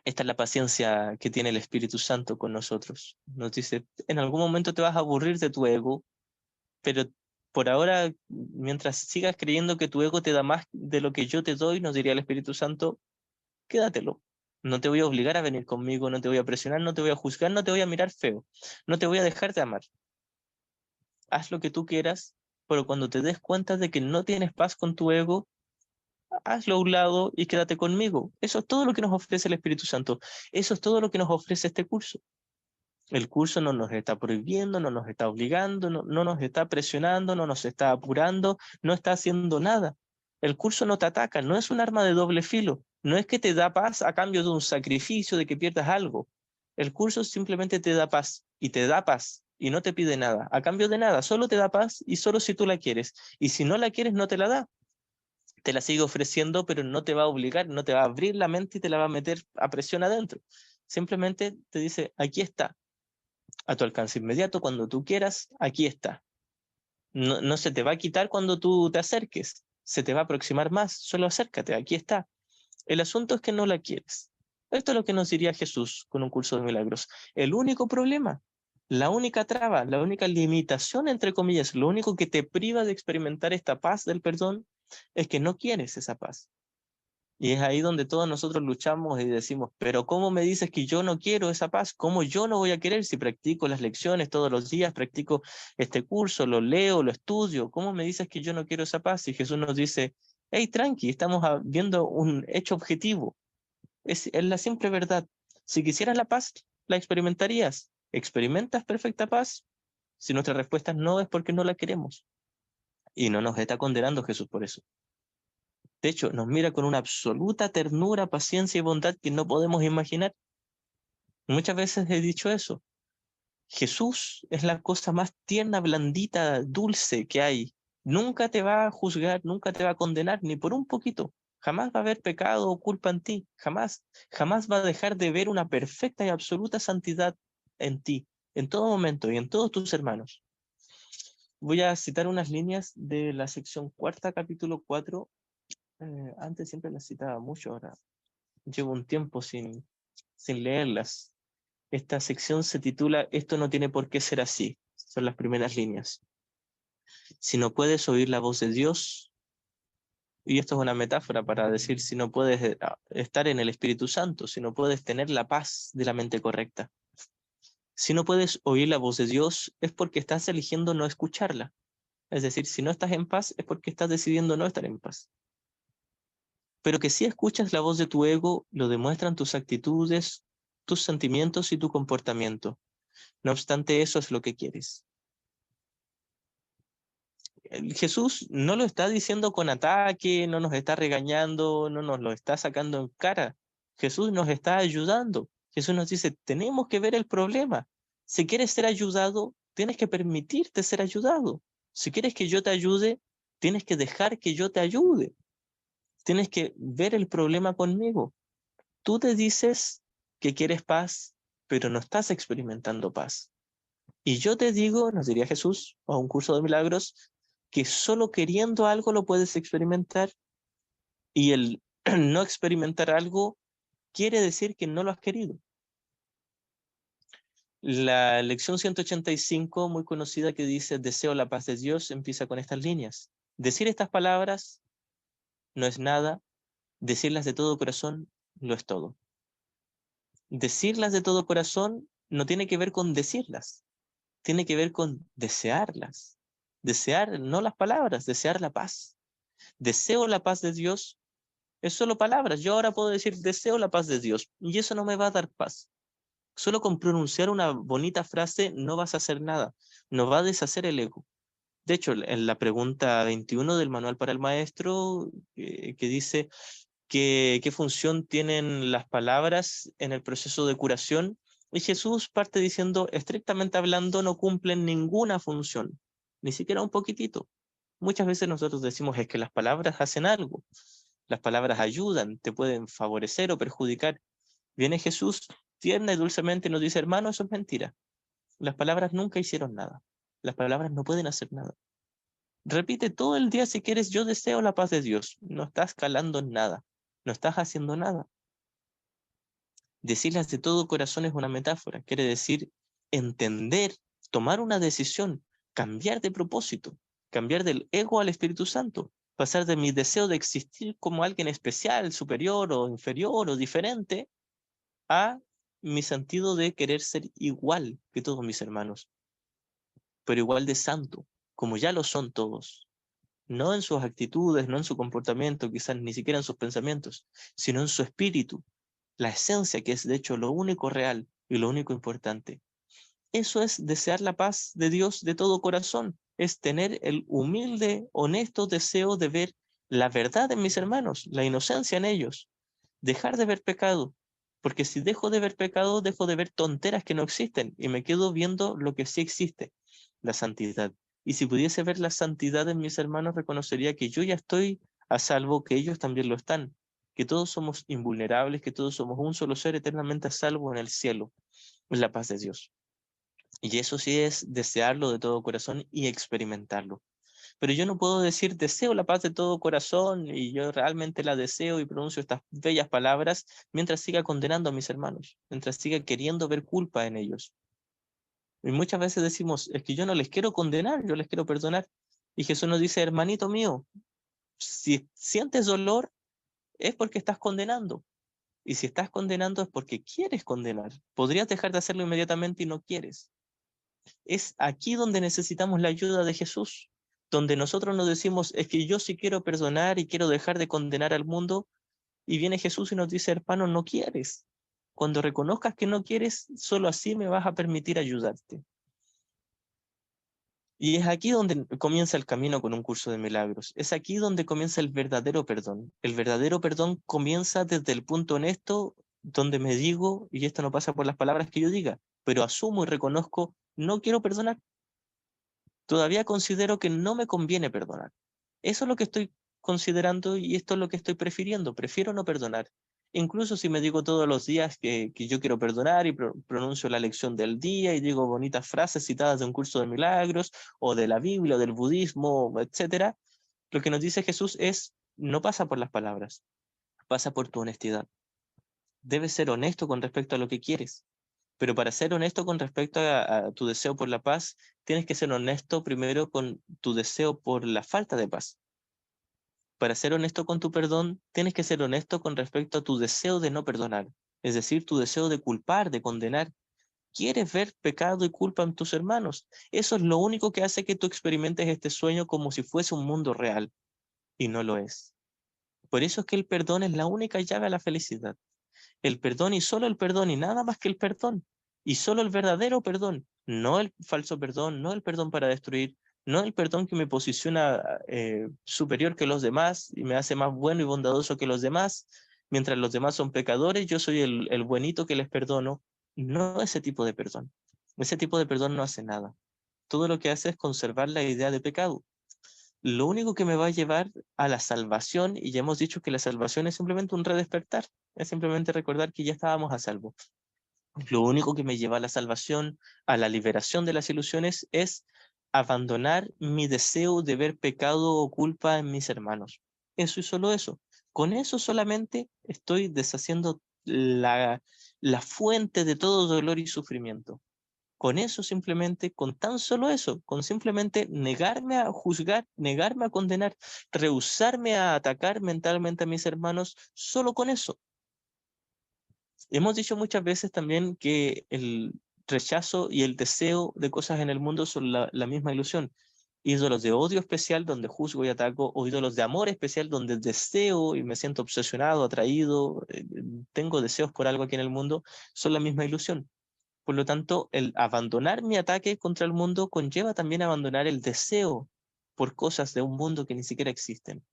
Esta es la paciencia que tiene el Espíritu Santo con nosotros. Nos dice, en algún momento te vas a aburrir de tu ego, pero por ahora, mientras sigas creyendo que tu ego te da más de lo que yo te doy, nos diría el Espíritu Santo, quédatelo. No te voy a obligar a venir conmigo, no te voy a presionar, no te voy a juzgar, no te voy a mirar feo, no te voy a dejar de amar. Haz lo que tú quieras, pero cuando te des cuenta de que no tienes paz con tu ego, hazlo a un lado y quédate conmigo. Eso es todo lo que nos ofrece el Espíritu Santo. Eso es todo lo que nos ofrece este curso. El curso no nos está prohibiendo, no nos está obligando, no nos está presionando, no nos está apurando, no está haciendo nada. El curso no te ataca, no es un arma de doble filo, no es que te da paz a cambio de un sacrificio, de que pierdas algo. El curso simplemente te da paz y te da paz y no te pide nada, a cambio de nada, solo te da paz y solo si tú la quieres. Y si no la quieres, no te la da. Te la sigue ofreciendo, pero no te va a obligar, no te va a abrir la mente y te la va a meter a presión adentro. Simplemente te dice, aquí está, a tu alcance inmediato, cuando tú quieras, aquí está. No se te va a quitar cuando tú te acerques, se te va a aproximar más, solo acércate, aquí está. El asunto es que no la quieres. Esto es lo que nos diría Jesús con un curso de milagros. El único problema, la única traba, la única limitación, entre comillas, lo único que te priva de experimentar esta paz del perdón es que no quieres esa paz. Y es ahí donde todos nosotros luchamos y decimos, pero ¿cómo me dices que yo no quiero esa paz? ¿Cómo yo no voy a querer si practico las lecciones todos los días, practico este curso, lo leo, lo estudio? ¿Cómo me dices que yo no quiero esa paz? Y Jesús nos dice, hey, tranqui, estamos viendo un hecho objetivo. Es la simple verdad. Si quisieras la paz, la experimentarías. ¿Experimentas perfecta paz? Si nuestra respuesta es no, es porque no la queremos. Y no nos está condenando Jesús por eso. De hecho, nos mira con una absoluta ternura, paciencia y bondad que no podemos imaginar. Muchas veces he dicho eso. Jesús es la cosa más tierna, blandita, dulce que hay. Nunca te va a juzgar, nunca te va a condenar, ni por un poquito. Jamás va a haber pecado o culpa en ti. Jamás. Jamás va a dejar de ver una perfecta y absoluta santidad en ti, en todo momento y en todos tus hermanos. Voy a citar unas líneas de la sección cuarta, capítulo 4. Antes siempre las citaba mucho, ahora llevo un tiempo sin leerlas. Esta sección se titula Esto no tiene por qué ser así. Son las primeras líneas. Si no puedes oír la voz de Dios, y esto es una metáfora para decir si no puedes estar en el Espíritu Santo, si no puedes tener la paz de la mente correcta. Si no puedes oír la voz de Dios, es porque estás eligiendo no escucharla. Es decir, si no estás en paz, es porque estás decidiendo no estar en paz. Pero que si escuchas la voz de tu ego, lo demuestran tus actitudes, tus sentimientos y tu comportamiento. No obstante, eso es lo que quieres. Jesús no lo está diciendo con ataque, no nos está regañando, no nos lo está sacando en cara. Jesús nos está ayudando. Jesús nos dice, tenemos que ver el problema. Si quieres ser ayudado, tienes que permitirte ser ayudado. Si quieres que yo te ayude, tienes que dejar que yo te ayude. Tienes que ver el problema conmigo. Tú te dices que quieres paz, pero no estás experimentando paz. Y yo te digo, nos diría Jesús, a un curso de milagros, que solo queriendo algo lo puedes experimentar, y el no experimentar algo quiere decir que no lo has querido. La lección 185, muy conocida, que dice, deseo la paz de Dios, empieza con estas líneas. Decir estas palabras no es nada, decirlas de todo corazón lo es todo. Decirlas de todo corazón no tiene que ver con decirlas, tiene que ver con desearlas. Desear no las palabras, desear la paz. Deseo la paz de Dios Es solo palabras. Yo ahora puedo decir, deseo la paz de Dios, y eso no me va a dar paz. Solo con pronunciar una bonita frase no vas a hacer nada, no va a deshacer el ego. De hecho, en la pregunta 21 del Manual para el Maestro, que dice qué función tienen las palabras en el proceso de curación, y Jesús parte diciendo, estrictamente hablando, no cumplen ninguna función, ni siquiera un poquitito. Muchas veces nosotros decimos, es que las palabras hacen algo, las palabras ayudan, te pueden favorecer o perjudicar. Viene Jesús tierna y dulcemente y nos dice, hermano, eso es mentira. Las palabras nunca hicieron nada. Las palabras no pueden hacer nada. Repite todo el día si quieres, yo deseo la paz de Dios. No estás calando en nada. No estás haciendo nada. Decirlas de todo corazón es una metáfora. Quiere decir entender, tomar una decisión, cambiar de propósito, cambiar del ego al Espíritu Santo, pasar de mi deseo de existir como alguien especial, superior o inferior o diferente, a mi sentido de querer ser igual que todos mis hermanos, pero igual de santo, como ya lo son todos. No en sus actitudes, no en su comportamiento, quizás ni siquiera en sus pensamientos, sino en su espíritu, la esencia que es de hecho lo único real y lo único importante. Eso es desear la paz de Dios de todo corazón, es tener el humilde, honesto deseo de ver la verdad en mis hermanos, la inocencia en ellos, dejar de ver pecado, porque si dejo de ver pecado, dejo de ver tonteras que no existen y me quedo viendo lo que sí existe, la santidad. Y si pudiese ver la santidad en mis hermanos, reconocería que yo ya estoy a salvo, que ellos también lo están, que todos somos invulnerables, que todos somos un solo ser eternamente a salvo en el cielo, en la paz de Dios. Y eso sí es desearlo de todo corazón y experimentarlo. Pero yo no puedo decir deseo la paz de todo corazón y yo realmente la deseo y pronuncio estas bellas palabras mientras siga condenando a mis hermanos, mientras siga queriendo ver culpa en ellos. Y muchas veces decimos, es que yo no les quiero condenar, yo les quiero perdonar. Y Jesús nos dice, hermanito mío, si sientes dolor es porque estás condenando. Y si estás condenando es porque quieres condenar. Podrías dejar de hacerlo inmediatamente y no quieres. Es aquí donde necesitamos la ayuda de Jesús, donde nosotros nos decimos, es que yo sí quiero perdonar y quiero dejar de condenar al mundo, y viene Jesús y nos dice, hermano, no quieres. Cuando reconozcas que no quieres, solo así me vas a permitir ayudarte. Y es aquí donde comienza el camino con un curso de milagros. Es aquí donde comienza el verdadero perdón. El verdadero perdón comienza desde el punto honesto donde me digo, y esto no pasa por las palabras que yo diga, pero asumo y reconozco, no quiero perdonar. Todavía considero que no me conviene perdonar. Eso es lo que estoy considerando y esto es lo que estoy prefiriendo. Prefiero no perdonar. Incluso si me digo todos los días que yo quiero perdonar y pronuncio la lección del día y digo bonitas frases citadas de un curso de milagros o de la Biblia o del budismo, etcétera, lo que nos dice Jesús es, no pasa por las palabras, pasa por tu honestidad. Debes ser honesto con respecto a lo que quieres. Pero para ser honesto con respecto a tu deseo por la paz, tienes que ser honesto primero con tu deseo por la falta de paz. Para ser honesto con tu perdón, tienes que ser honesto con respecto a tu deseo de no perdonar, es decir, tu deseo de culpar, de condenar. Quieres ver pecado y culpa en tus hermanos. Eso es lo único que hace que tú experimentes este sueño como si fuese un mundo real, y no lo es. Por eso es que el perdón es la única llave a la felicidad. El perdón y solo el perdón y nada más que el perdón. Y solo el verdadero perdón, no el falso perdón, no el perdón para destruir, no el perdón que me posiciona superior que los demás y me hace más bueno y bondadoso que los demás. Mientras los demás son pecadores, yo soy el buenito que les perdono. No ese tipo de perdón. Ese tipo de perdón no hace nada. Todo lo que hace es conservar la idea de pecado. Lo único que me va a llevar a la salvación, y ya hemos dicho que la salvación es simplemente un redespertar, es simplemente recordar que ya estábamos a salvo. Lo único que me lleva a la salvación, a la liberación de las ilusiones, es abandonar mi deseo de ver pecado o culpa en mis hermanos. Eso y solo eso. Con eso solamente estoy deshaciendo la fuente de todo dolor y sufrimiento. Con eso simplemente, con tan solo eso, con simplemente negarme a juzgar, negarme a condenar, rehusarme a atacar mentalmente a mis hermanos, solo con eso. Hemos dicho muchas veces también que el rechazo y el deseo de cosas en el mundo son la misma ilusión. ídolos de odio especial donde juzgo y ataco, o ídolos de amor especial donde deseo y me siento obsesionado, atraído, tengo deseos por algo aquí en el mundo, son la misma ilusión. Por lo tanto, el abandonar mi ataque contra el mundo conlleva también abandonar el deseo por cosas de un mundo que ni siquiera existen.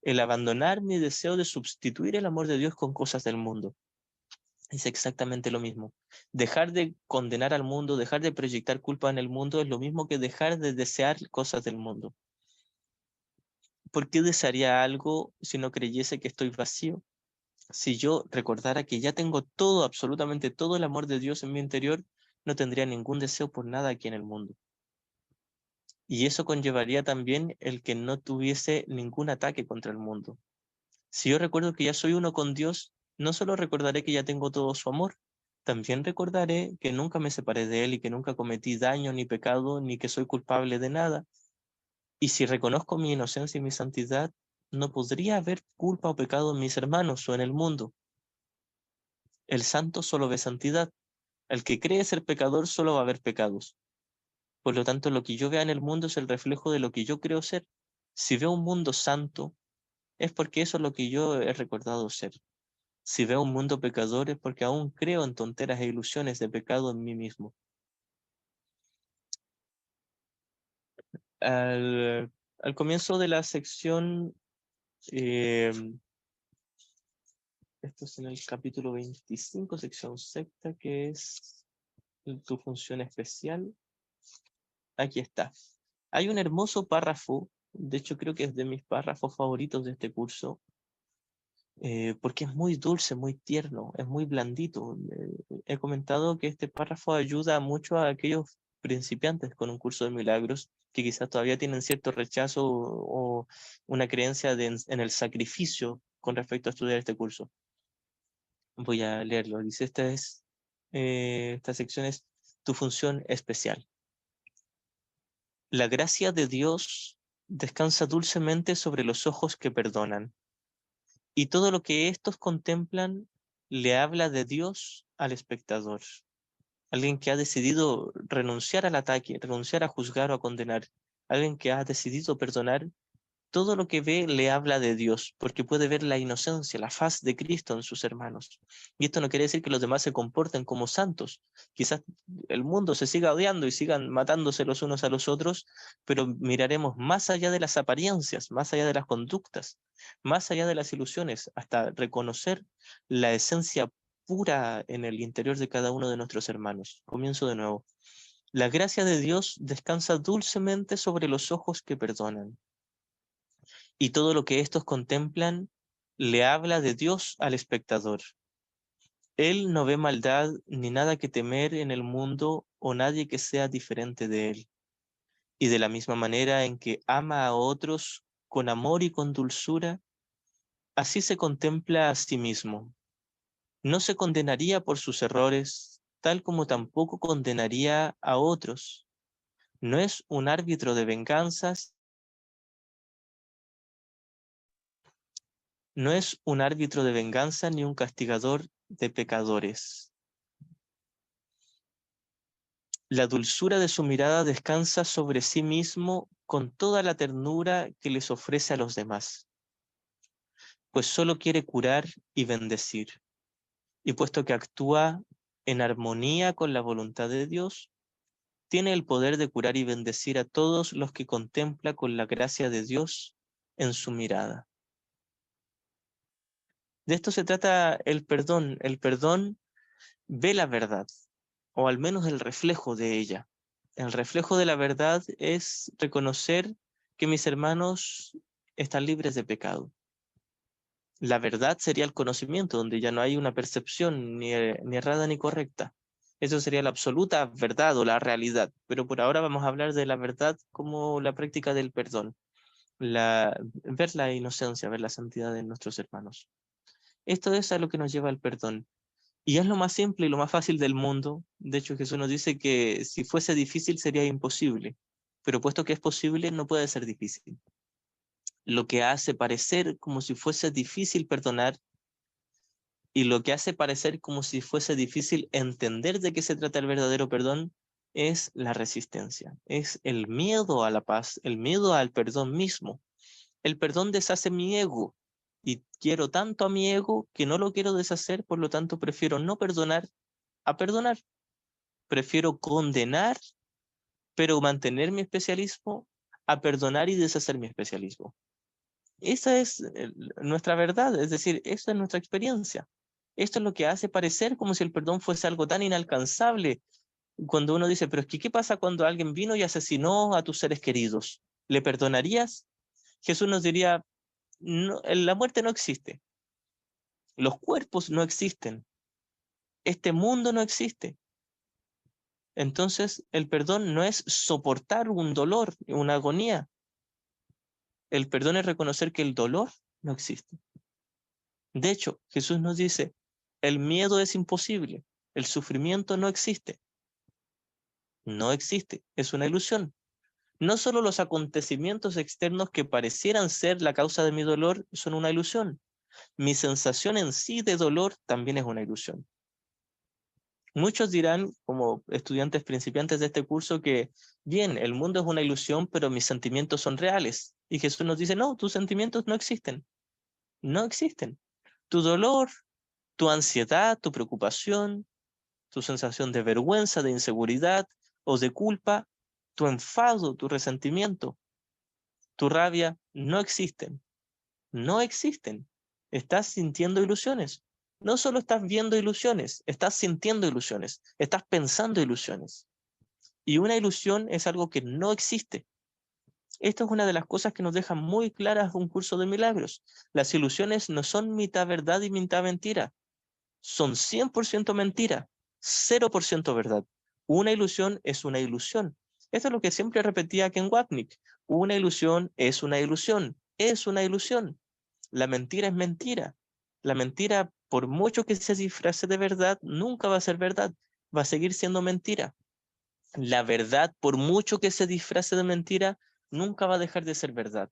El abandonar mi deseo de sustituir el amor de Dios con cosas del mundo. Es exactamente lo mismo. Dejar de condenar al mundo, dejar de proyectar culpa en el mundo es lo mismo que dejar de desear cosas del mundo. ¿Por qué desearía algo si no creyese que estoy vacío? Si yo recordara que ya tengo todo, absolutamente todo el amor de Dios en mi interior, no tendría ningún deseo por nada aquí en el mundo. Y eso conllevaría también el que no tuviese ningún ataque contra el mundo. Si yo recuerdo que ya soy uno con Dios, no solo recordaré que ya tengo todo su amor, también recordaré que nunca me separé de Él y que nunca cometí daño ni pecado, ni que soy culpable de nada. Y si reconozco mi inocencia y mi santidad, no podría haber culpa o pecado en mis hermanos o en el mundo. El santo solo ve santidad. El que cree ser pecador solo va a haber pecados. Por lo tanto, lo que yo vea en el mundo es el reflejo de lo que yo creo ser. Si veo un mundo santo, es porque eso es lo que yo he recordado ser. Si veo un mundo pecador, es porque aún creo en tonteras e ilusiones de pecado en mí mismo. Al comienzo de la sección, eh, esto es en el capítulo 25, sección sexta, que es tu función especial. Aquí está. Hay un hermoso párrafo, de hecho creo que es de mis párrafos favoritos de este curso, porque es muy dulce, muy tierno, es muy blandito. He comentado que este párrafo ayuda mucho a aquellos principiantes con un curso de milagros que quizás todavía tienen cierto rechazo o una creencia en el sacrificio con respecto a estudiar este curso. Voy a leerlo. Dice, esta sección es tu función especial. La gracia de Dios descansa dulcemente sobre los ojos que perdonan, y todo lo que éstos contemplan le habla de Dios al espectador. Alguien que ha decidido renunciar al ataque, renunciar a juzgar o a condenar. Alguien que ha decidido perdonar, todo lo que ve le habla de Dios, porque puede ver la inocencia, la faz de Cristo en sus hermanos. Y esto no quiere decir que los demás se comporten como santos. Quizás el mundo se siga odiando y sigan matándose los unos a los otros, pero miraremos más allá de las apariencias, más allá de las conductas, más allá de las ilusiones, hasta reconocer la esencia pura en el interior de cada uno de nuestros hermanos. Comienzo de nuevo. La gracia de Dios descansa dulcemente sobre los ojos que perdonan, y todo lo que éstos contemplan le habla de Dios al espectador. Él no ve maldad ni nada que temer en el mundo o nadie que sea diferente de él. Y de la misma manera en que ama a otros con amor y con dulzura, así se contempla a sí mismo. No se condenaría por sus errores, tal como tampoco condenaría a otros. No es un árbitro de venganzas, no es un árbitro de venganza ni un castigador de pecadores. La dulzura de su mirada descansa sobre sí mismo con toda la ternura que les ofrece a los demás, pues solo quiere curar y bendecir. Y puesto que actúa en armonía con la voluntad de Dios, tiene el poder de curar y bendecir a todos los que contempla con la gracia de Dios en su mirada. De esto se trata el perdón. El perdón ve la verdad, o al menos el reflejo de ella. El reflejo de la verdad es reconocer que mis hermanos están libres de pecado. La verdad sería el conocimiento, donde ya no hay una percepción ni errada ni correcta. Eso sería la absoluta verdad o la realidad. Pero por ahora vamos a hablar de la verdad como la práctica del perdón. Ver la inocencia, ver la santidad de nuestros hermanos. Esto es a lo que nos lleva el perdón. Y es lo más simple y lo más fácil del mundo. De hecho, Jesús nos dice que si fuese difícil sería imposible, pero puesto que es posible, no puede ser difícil. Lo que hace parecer como si fuese difícil perdonar y lo que hace parecer como si fuese difícil entender de qué se trata el verdadero perdón, es la resistencia, es el miedo a la paz, el miedo al perdón mismo. El perdón deshace mi ego y quiero tanto a mi ego que no lo quiero deshacer, por lo tanto prefiero no perdonar a perdonar. Prefiero condenar, pero mantener mi especialismo, a perdonar y deshacer mi especialismo. Esa es nuestra verdad, es decir, esa es nuestra experiencia. Esto es lo que hace parecer como si el perdón fuese algo tan inalcanzable. Cuando uno dice, pero es que, ¿qué pasa cuando alguien vino y asesinó a tus seres queridos? ¿Le perdonarías? Jesús nos diría, no, la muerte no existe, los cuerpos no existen, este mundo no existe. Entonces, el perdón no es soportar un dolor, una agonía. El perdón es reconocer que el dolor no existe. De hecho, Jesús nos dice, el miedo es imposible, el sufrimiento no existe. No existe, es una ilusión. No solo los acontecimientos externos que parecieran ser la causa de mi dolor son una ilusión. Mi sensación en sí de dolor también es una ilusión. Muchos dirán, como estudiantes principiantes de este curso, que bien, el mundo es una ilusión, pero mis sentimientos son reales. Y Jesús nos dice, no, tus sentimientos no existen. No existen. Tu dolor, tu ansiedad, tu preocupación, tu sensación de vergüenza, de inseguridad o de culpa, tu enfado, tu resentimiento, tu rabia, no existen. No existen. Estás sintiendo ilusiones. No solo estás viendo ilusiones, estás sintiendo ilusiones, estás pensando ilusiones. Y una ilusión es algo que no existe. Esto es una de las cosas que nos deja muy claras un curso de milagros. Las ilusiones no son mitad verdad y mitad mentira. Son 100% mentira, 0% verdad. Una ilusión es una ilusión. Esto es lo que siempre repetía Ken Wapnick. Una ilusión es una ilusión, es una ilusión. La mentira es mentira. La mentira, por mucho que se disfrace de verdad, nunca va a ser verdad. Va a seguir siendo mentira. La verdad, por mucho que se disfrace de mentira, nunca va a dejar de ser verdad.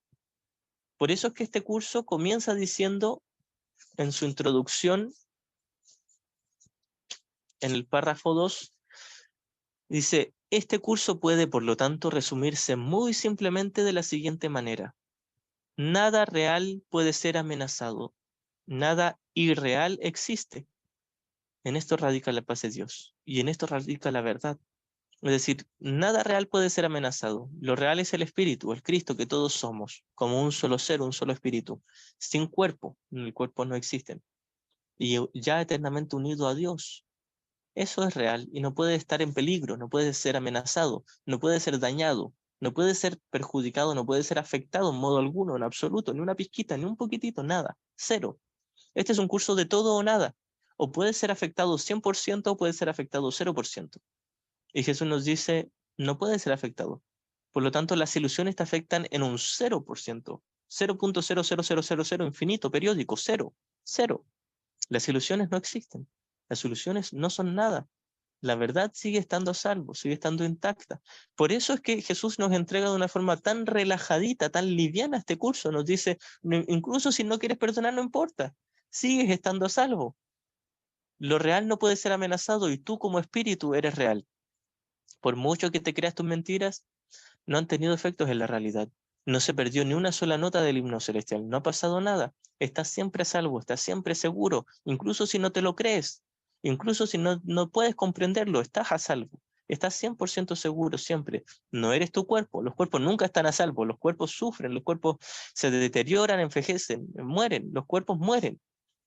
Por eso es que este curso comienza diciendo en su introducción, en el párrafo 2, dice, este curso puede, por lo tanto, resumirse muy simplemente de la siguiente manera. Nada real puede ser amenazado. Nada irreal existe. En esto radica la paz de Dios. Y en esto radica la verdad. Es decir, nada real puede ser amenazado. Lo real es el espíritu, el Cristo que todos somos, como un solo ser, un solo espíritu, sin cuerpo. El cuerpo no existe. Y ya eternamente unido a Dios. Eso es real y no puede estar en peligro, no puede ser amenazado, no puede ser dañado, no puede ser perjudicado, no puede ser afectado en modo alguno, en absoluto, ni una pizquita, ni un poquitito, nada, cero. Este es un curso de todo o nada. O puede ser afectado 100% o puede ser afectado 0%. Y Jesús nos dice, no puede ser afectado. Por lo tanto, las ilusiones te afectan en un 0%. 0.00000 infinito, periódico, cero, cero. Las ilusiones no existen. Las ilusiones no son nada. La verdad sigue estando a salvo, sigue estando intacta. Por eso es que Jesús nos entrega de una forma tan relajadita, tan liviana este curso. Nos dice, incluso si no quieres perdonar, no importa. Sigues estando a salvo. Lo real no puede ser amenazado y tú como espíritu eres real. Por mucho que te creas tus mentiras, no han tenido efectos en la realidad. No se perdió ni una sola nota del himno celestial. No ha pasado nada. Estás siempre a salvo, estás siempre seguro. Incluso si no te lo crees, incluso si no puedes comprenderlo, estás a salvo. Estás 100% seguro siempre. No eres tu cuerpo. Los cuerpos nunca están a salvo. Los cuerpos sufren, los cuerpos se deterioran, envejecen, mueren. Los cuerpos mueren.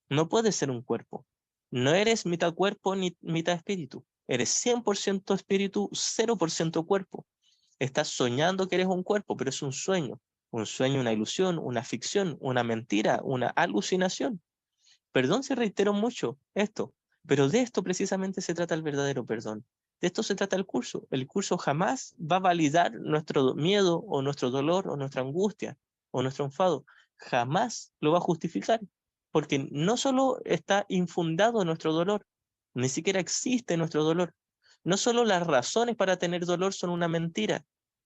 No puedes ser un cuerpo. No eres mitad cuerpo ni mitad espíritu. Eres 100% espíritu, 0% cuerpo. Estás soñando que eres un cuerpo, pero es un sueño. Un sueño, una ilusión, una ficción, una mentira, una alucinación. Perdón si reitero mucho esto, pero de esto precisamente se trata el verdadero perdón. De esto se trata el curso. El curso jamás va a validar nuestro miedo o nuestro dolor o nuestra angustia o nuestro enfado. Jamás lo va a justificar, porque no solo está infundado nuestro dolor, ni siquiera existe nuestro dolor. No solo las razones para tener dolor son una mentira,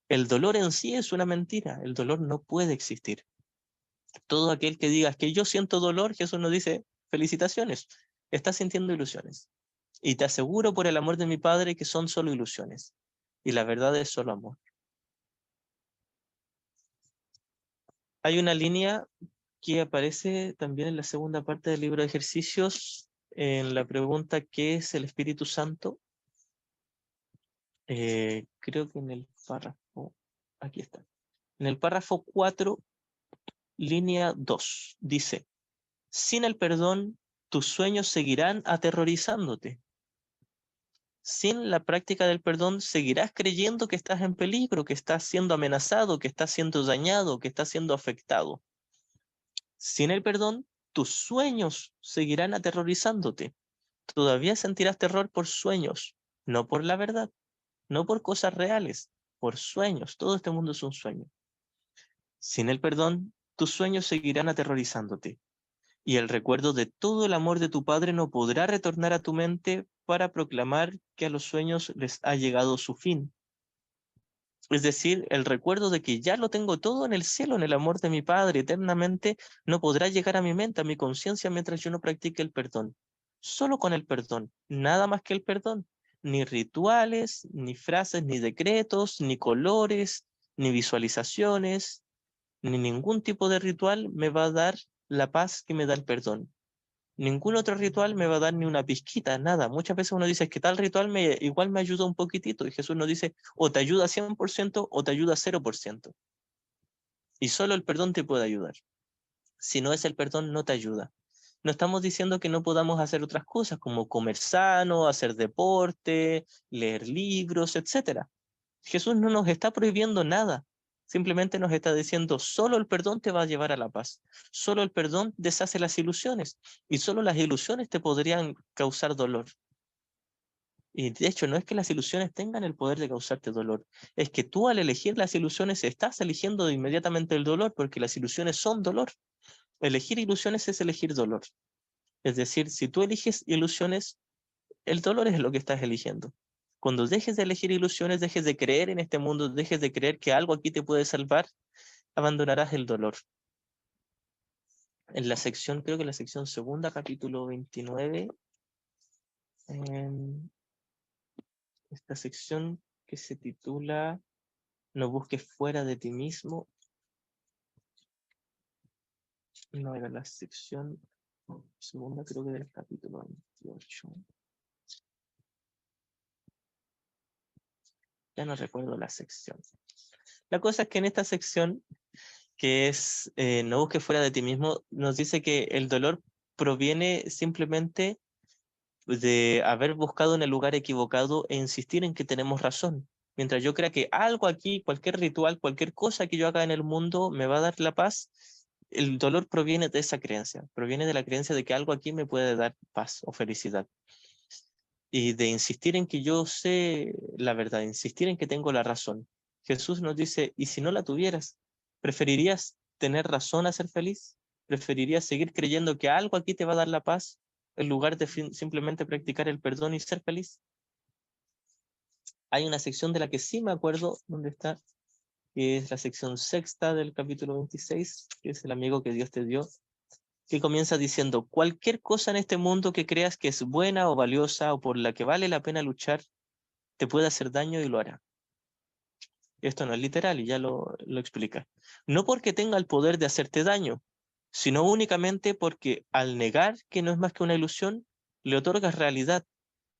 el dolor en sí es una mentira, el dolor no puede existir. Todo aquel que diga que yo siento dolor, Jesús nos dice, felicitaciones, estás sintiendo ilusiones. Y te aseguro por el amor de mi Padre que son solo ilusiones. y la verdad es solo amor. Hay una línea que aparece también en la segunda parte del libro de ejercicios, en la pregunta ¿qué es el Espíritu Santo? Creo que en el párrafo, aquí está. En el párrafo 4, línea 2, dice, sin el perdón, tus sueños seguirán aterrorizándote. Sin la práctica del perdón, seguirás creyendo que estás en peligro, que estás siendo amenazado, que estás siendo dañado, que estás siendo afectado. Sin el perdón, tus sueños seguirán aterrorizándote. Todavía sentirás terror por sueños, no por la verdad, no por cosas reales, por sueños. Todo este mundo es un sueño. Sin el perdón, tus sueños seguirán aterrorizándote. Y el recuerdo de todo el amor de tu Padre no podrá retornar a tu mente para proclamar que a los sueños les ha llegado su fin. Es decir, el recuerdo de que ya lo tengo todo en el cielo, en el amor de mi Padre eternamente, no podrá llegar a mi mente, a mi conciencia, mientras yo no practique el perdón. Solo con el perdón, nada más que el perdón. Ni rituales, ni frases, ni decretos, ni colores, ni visualizaciones, ni ningún tipo de ritual me va a dar la paz que me da el perdón. Ningún otro ritual me va a dar ni una pizquita, nada. Muchas veces uno dice que tal ritual igual me ayuda un poquitito, y Jesús nos dice o te ayuda 100% o te ayuda 0%. Y solo el perdón te puede ayudar. Si no es el perdón, no te ayuda. No estamos diciendo que no podamos hacer otras cosas como comer sano, hacer deporte, leer libros, etcétera. Jesús no nos está prohibiendo nada. Simplemente nos está diciendo, solo el perdón te va a llevar a la paz. Solo el perdón deshace las ilusiones. Y solo las ilusiones te podrían causar dolor. Y de hecho, no es que las ilusiones tengan el poder de causarte dolor. Es que tú al elegir las ilusiones estás eligiendo inmediatamente el dolor, porque las ilusiones son dolor. Elegir ilusiones es elegir dolor. Es decir, si tú eliges ilusiones, el dolor es lo que estás eligiendo. Cuando dejes de elegir ilusiones, dejes de creer en este mundo, dejes de creer que algo aquí te puede salvar, abandonarás el dolor. En la sección, creo que en la sección segunda, capítulo 29, en esta sección que se titula No busques fuera de ti mismo, no era la sección segunda, creo que del capítulo 28. Ya no recuerdo la sección. La cosa es que en esta sección, que es no busques fuera de ti mismo, nos dice que el dolor proviene simplemente de haber buscado en el lugar equivocado e insistir en que tenemos razón. Mientras yo crea que algo aquí, cualquier ritual, cualquier cosa que yo haga en el mundo me va a dar la paz, el dolor proviene de esa creencia, proviene de la creencia de que algo aquí me puede dar paz o felicidad. Y de insistir en que yo sé la verdad, insistir en que tengo la razón. Jesús nos dice, ¿y si no la tuvieras? ¿Preferirías tener razón a ser feliz? ¿Preferirías seguir creyendo que algo aquí te va a dar la paz en lugar de simplemente practicar el perdón y ser feliz? Hay una sección de la que sí me acuerdo dónde está, que es la sección sexta del capítulo 26, que es el amigo que Dios te dio, que comienza diciendo, cualquier cosa en este mundo que creas que es buena o valiosa o por la que vale la pena luchar, te puede hacer daño y lo hará. Esto no es literal y ya lo explica. No porque tenga el poder de hacerte daño, sino únicamente porque al negar que no es más que una ilusión, le otorgas realidad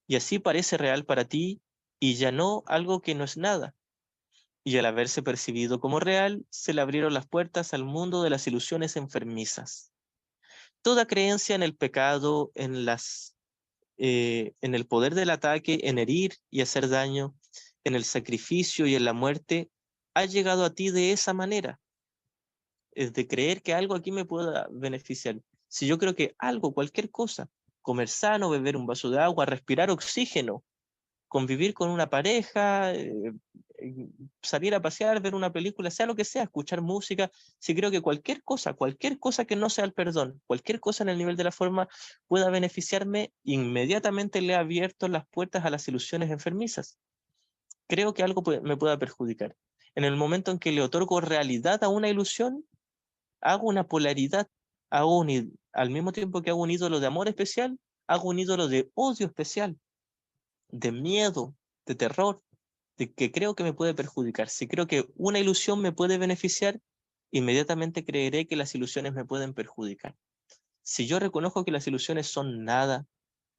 y así parece real para ti y ya no algo que no es nada. Y al haberse percibido como real, se le abrieron las puertas al mundo de las ilusiones enfermizas. Toda creencia en el pecado, en el poder del ataque, en herir y hacer daño, en el sacrificio y en la muerte, ha llegado a ti de esa manera, es de creer que algo aquí me pueda beneficiar. Si yo creo que algo, cualquier cosa, comer sano, beber un vaso de agua, respirar oxígeno, convivir con una pareja, eh, salir a pasear, ver una película, sea lo que sea, escuchar música, si creo que cualquier cosa que no sea el perdón, cualquier cosa en el nivel de la forma pueda beneficiarme, inmediatamente le he abierto las puertas a las ilusiones enfermizas. Creo que algo me pueda perjudicar. En el momento en que le otorgo realidad a una ilusión, hago una polaridad, al mismo tiempo que hago un ídolo de amor especial, hago un ídolo de odio especial, de miedo, de terror. de que creo que me puede perjudicar. Si creo que una ilusión me puede beneficiar, inmediatamente creeré que las ilusiones me pueden perjudicar. Si yo reconozco que las ilusiones son nada,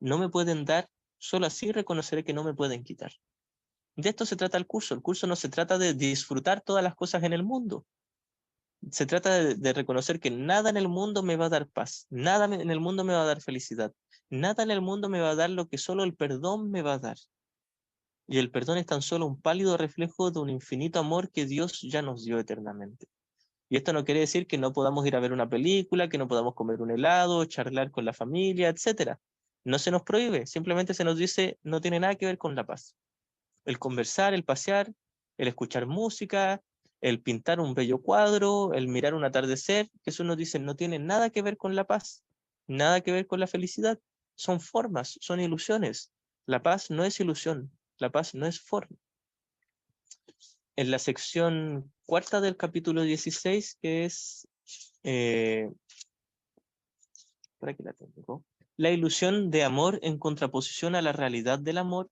no me pueden dar, solo así reconoceré que no me pueden quitar. De esto se trata el curso. El curso no se trata de disfrutar todas las cosas en el mundo. Se trata de reconocer que nada en el mundo me va a dar paz, nada en el mundo me va a dar felicidad, nada en el mundo me va a dar lo que solo el perdón me va a dar. Y el perdón es tan solo un pálido reflejo de un infinito amor que Dios ya nos dio eternamente. Y esto no quiere decir que no podamos ir a ver una película, que no podamos comer un helado, charlar con la familia, etcétera. No se nos prohíbe, simplemente se nos dice no tiene nada que ver con la paz. El conversar, el pasear, el escuchar música, el pintar un bello cuadro, el mirar un atardecer, que eso nos dice no tiene nada que ver con la paz, nada que ver con la felicidad. Son formas, son ilusiones. La paz no es ilusión, la paz no es forma. En la sección cuarta del capítulo 16, que es, por aquí la tengo, la ilusión de amor en contraposición a la realidad del amor,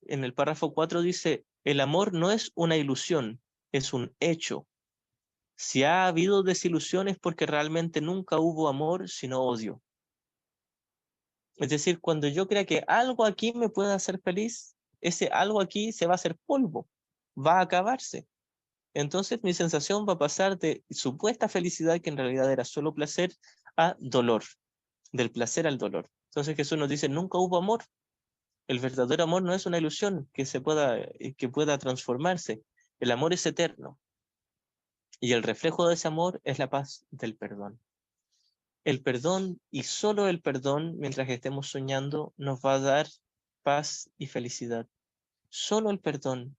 en el párrafo 4 dice, el amor no es una ilusión, es un hecho. Si ha habido desilusión es porque realmente nunca hubo amor, sino odio. Es decir, cuando yo crea que algo aquí me puede hacer feliz, ese algo aquí se va a hacer polvo, va a acabarse. Entonces mi sensación va a pasar de supuesta felicidad, que en realidad era solo placer, a dolor, del placer al dolor. Entonces Jesús nos dice, nunca hubo amor. El verdadero amor no es una ilusión que pueda transformarse. El amor es eterno. Y el reflejo de ese amor es la paz del perdón. El perdón y solo el perdón, mientras estemos soñando, nos va a dar paz y felicidad. Solo el perdón,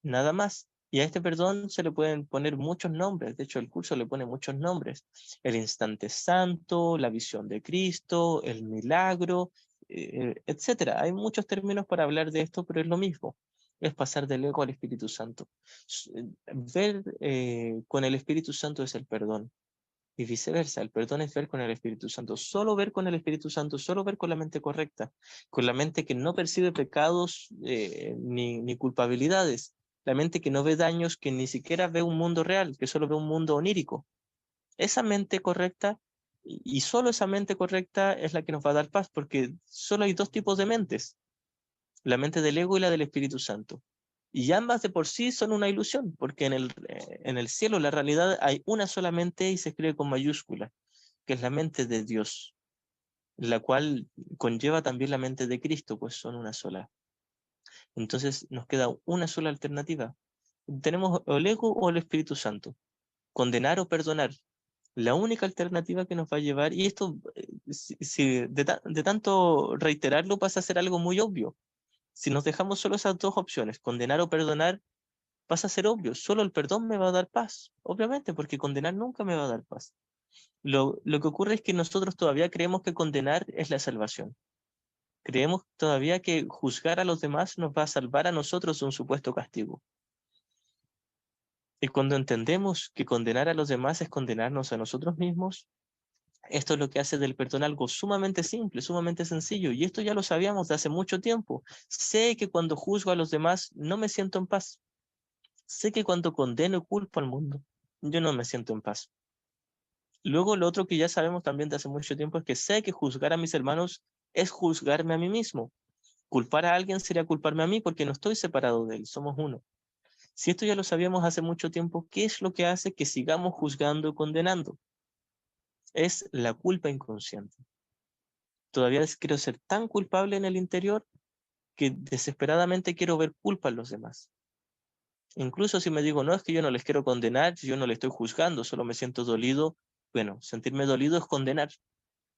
nada más. Y a este perdón se le pueden poner muchos nombres. De hecho, el curso le pone muchos nombres. El instante santo, la visión de Cristo, el milagro, etcétera. Hay muchos términos para hablar de esto, pero es lo mismo. Es pasar del ego al Espíritu Santo. Ver con el Espíritu Santo es el perdón. Y viceversa, el perdón es ver con el Espíritu Santo. Solo ver con el Espíritu Santo, solo ver con la mente correcta, con la mente que no percibe pecados ni culpabilidades, la mente que no ve daños, que ni siquiera ve un mundo real, que solo ve un mundo onírico. Esa mente correcta, y solo esa mente correcta es la que nos va a dar paz, porque solo hay dos tipos de mentes, la mente del ego y la del Espíritu Santo. Y ambas de por sí son una ilusión, porque en el cielo, la realidad, hay una sola mente y se escribe con mayúscula, que es la mente de Dios, la cual conlleva también la mente de Cristo, pues son una sola. Entonces nos queda una sola alternativa. Tenemos o el ego o el Espíritu Santo, condenar o perdonar. La única alternativa que nos va a llevar, y esto, si de tanto reiterarlo, pasa a ser algo muy obvio. Si nos dejamos solo esas dos opciones, condenar o perdonar, pasa a ser obvio. Solo el perdón me va a dar paz, obviamente, porque condenar nunca me va a dar paz. Lo que ocurre es que nosotros todavía creemos que condenar es la salvación. Creemos todavía que juzgar a los demás nos va a salvar a nosotros de un supuesto castigo. Y cuando entendemos que condenar a los demás es condenarnos a nosotros mismos, esto es lo que hace del perdón algo sumamente simple, sumamente sencillo. Y esto ya lo sabíamos de hace mucho tiempo. Sé que cuando juzgo a los demás no me siento en paz. Sé que cuando condeno y culpo al mundo, yo no me siento en paz. Luego, lo otro que ya sabemos también de hace mucho tiempo es que sé que juzgar a mis hermanos es juzgarme a mí mismo. Culpar a alguien sería culparme a mí porque no estoy separado de él, somos uno. Si esto ya lo sabíamos hace mucho tiempo, ¿qué es lo que hace que sigamos juzgando y condenando? Es la culpa inconsciente. Todavía quiero ser tan culpable en el interior que desesperadamente quiero ver culpa en los demás. Incluso si me digo, no, es que yo no les quiero condenar, yo no les estoy juzgando, solo me siento dolido. Bueno, sentirme dolido es condenar.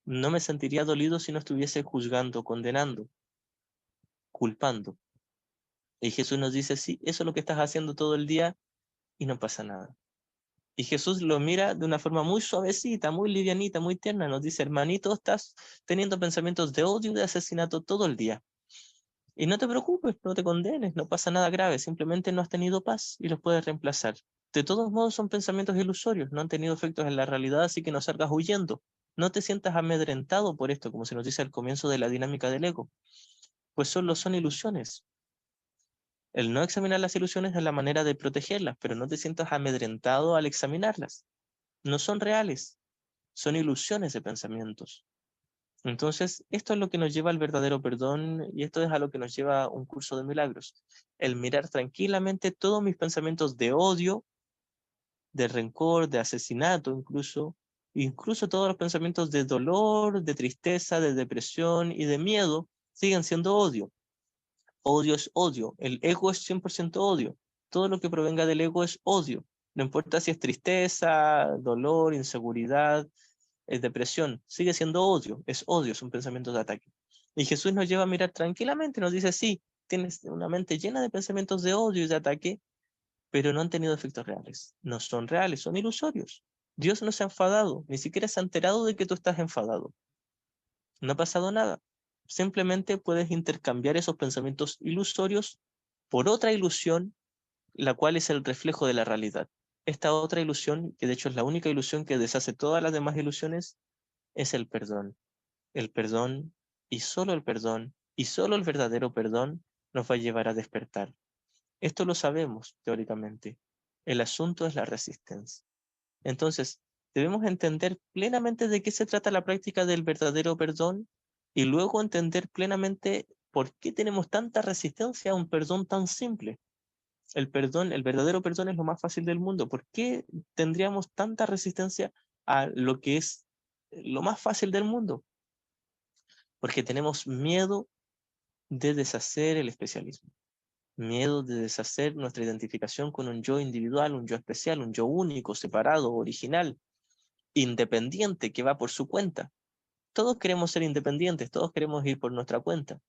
No me sentiría dolido si no estuviese juzgando, condenando, culpando. Y Jesús nos dice, sí, eso es lo que estás haciendo todo el día y no pasa nada. Y Jesús lo mira de una forma muy suavecita, muy livianita, muy tierna. Nos dice, hermanito, estás teniendo pensamientos de odio y de asesinato todo el día. Y no te preocupes, no te condenes, no pasa nada grave, simplemente no has tenido paz y los puedes reemplazar. De todos modos son pensamientos ilusorios, no han tenido efectos en la realidad, así que no salgas huyendo. No te sientas amedrentado por esto, como se nos dice al comienzo de la dinámica del ego, pues solo son ilusiones. El no examinar las ilusiones es la manera de protegerlas, pero no te sientas amedrentado al examinarlas. No son reales, son ilusiones de pensamientos. Entonces, esto es lo que nos lleva al verdadero perdón y esto es a lo que nos lleva un curso de milagros. El mirar tranquilamente todos mis pensamientos de odio, de rencor, de asesinato incluso todos los pensamientos de dolor, de tristeza, de depresión y de miedo siguen siendo odio. Odio es odio, el ego es 100% odio. Todo lo que provenga del ego es odio. No importa si es tristeza, dolor, inseguridad, depresión, sigue siendo odio, es un pensamiento de ataque. Y Jesús nos lleva a mirar tranquilamente, nos dice, sí, tienes una mente llena de pensamientos de odio y de ataque, pero no han tenido efectos reales. No son reales, son ilusorios. Dios no se ha enfadado, ni siquiera se ha enterado de que tú estás enfadado. No ha pasado nada. Simplemente puedes intercambiar esos pensamientos ilusorios por otra ilusión, la cual es el reflejo de la realidad. Esta otra ilusión, que de hecho es la única ilusión que deshace todas las demás ilusiones, es el perdón. El perdón y solo el verdadero perdón nos va a llevar a despertar. Esto lo sabemos teóricamente. El asunto es la resistencia. Entonces, debemos entender plenamente de qué se trata la práctica del verdadero perdón y luego entender plenamente por qué tenemos tanta resistencia a un perdón tan simple. El perdón, el verdadero perdón es lo más fácil del mundo. ¿Por qué tendríamos tanta resistencia a lo que es lo más fácil del mundo? Porque tenemos miedo de deshacer el especialismo, miedo de deshacer nuestra identificación con un yo individual, un yo especial, un yo único, separado, original, independiente, que va por su cuenta. Todos queremos ser independientes, todos queremos ir por nuestra cuenta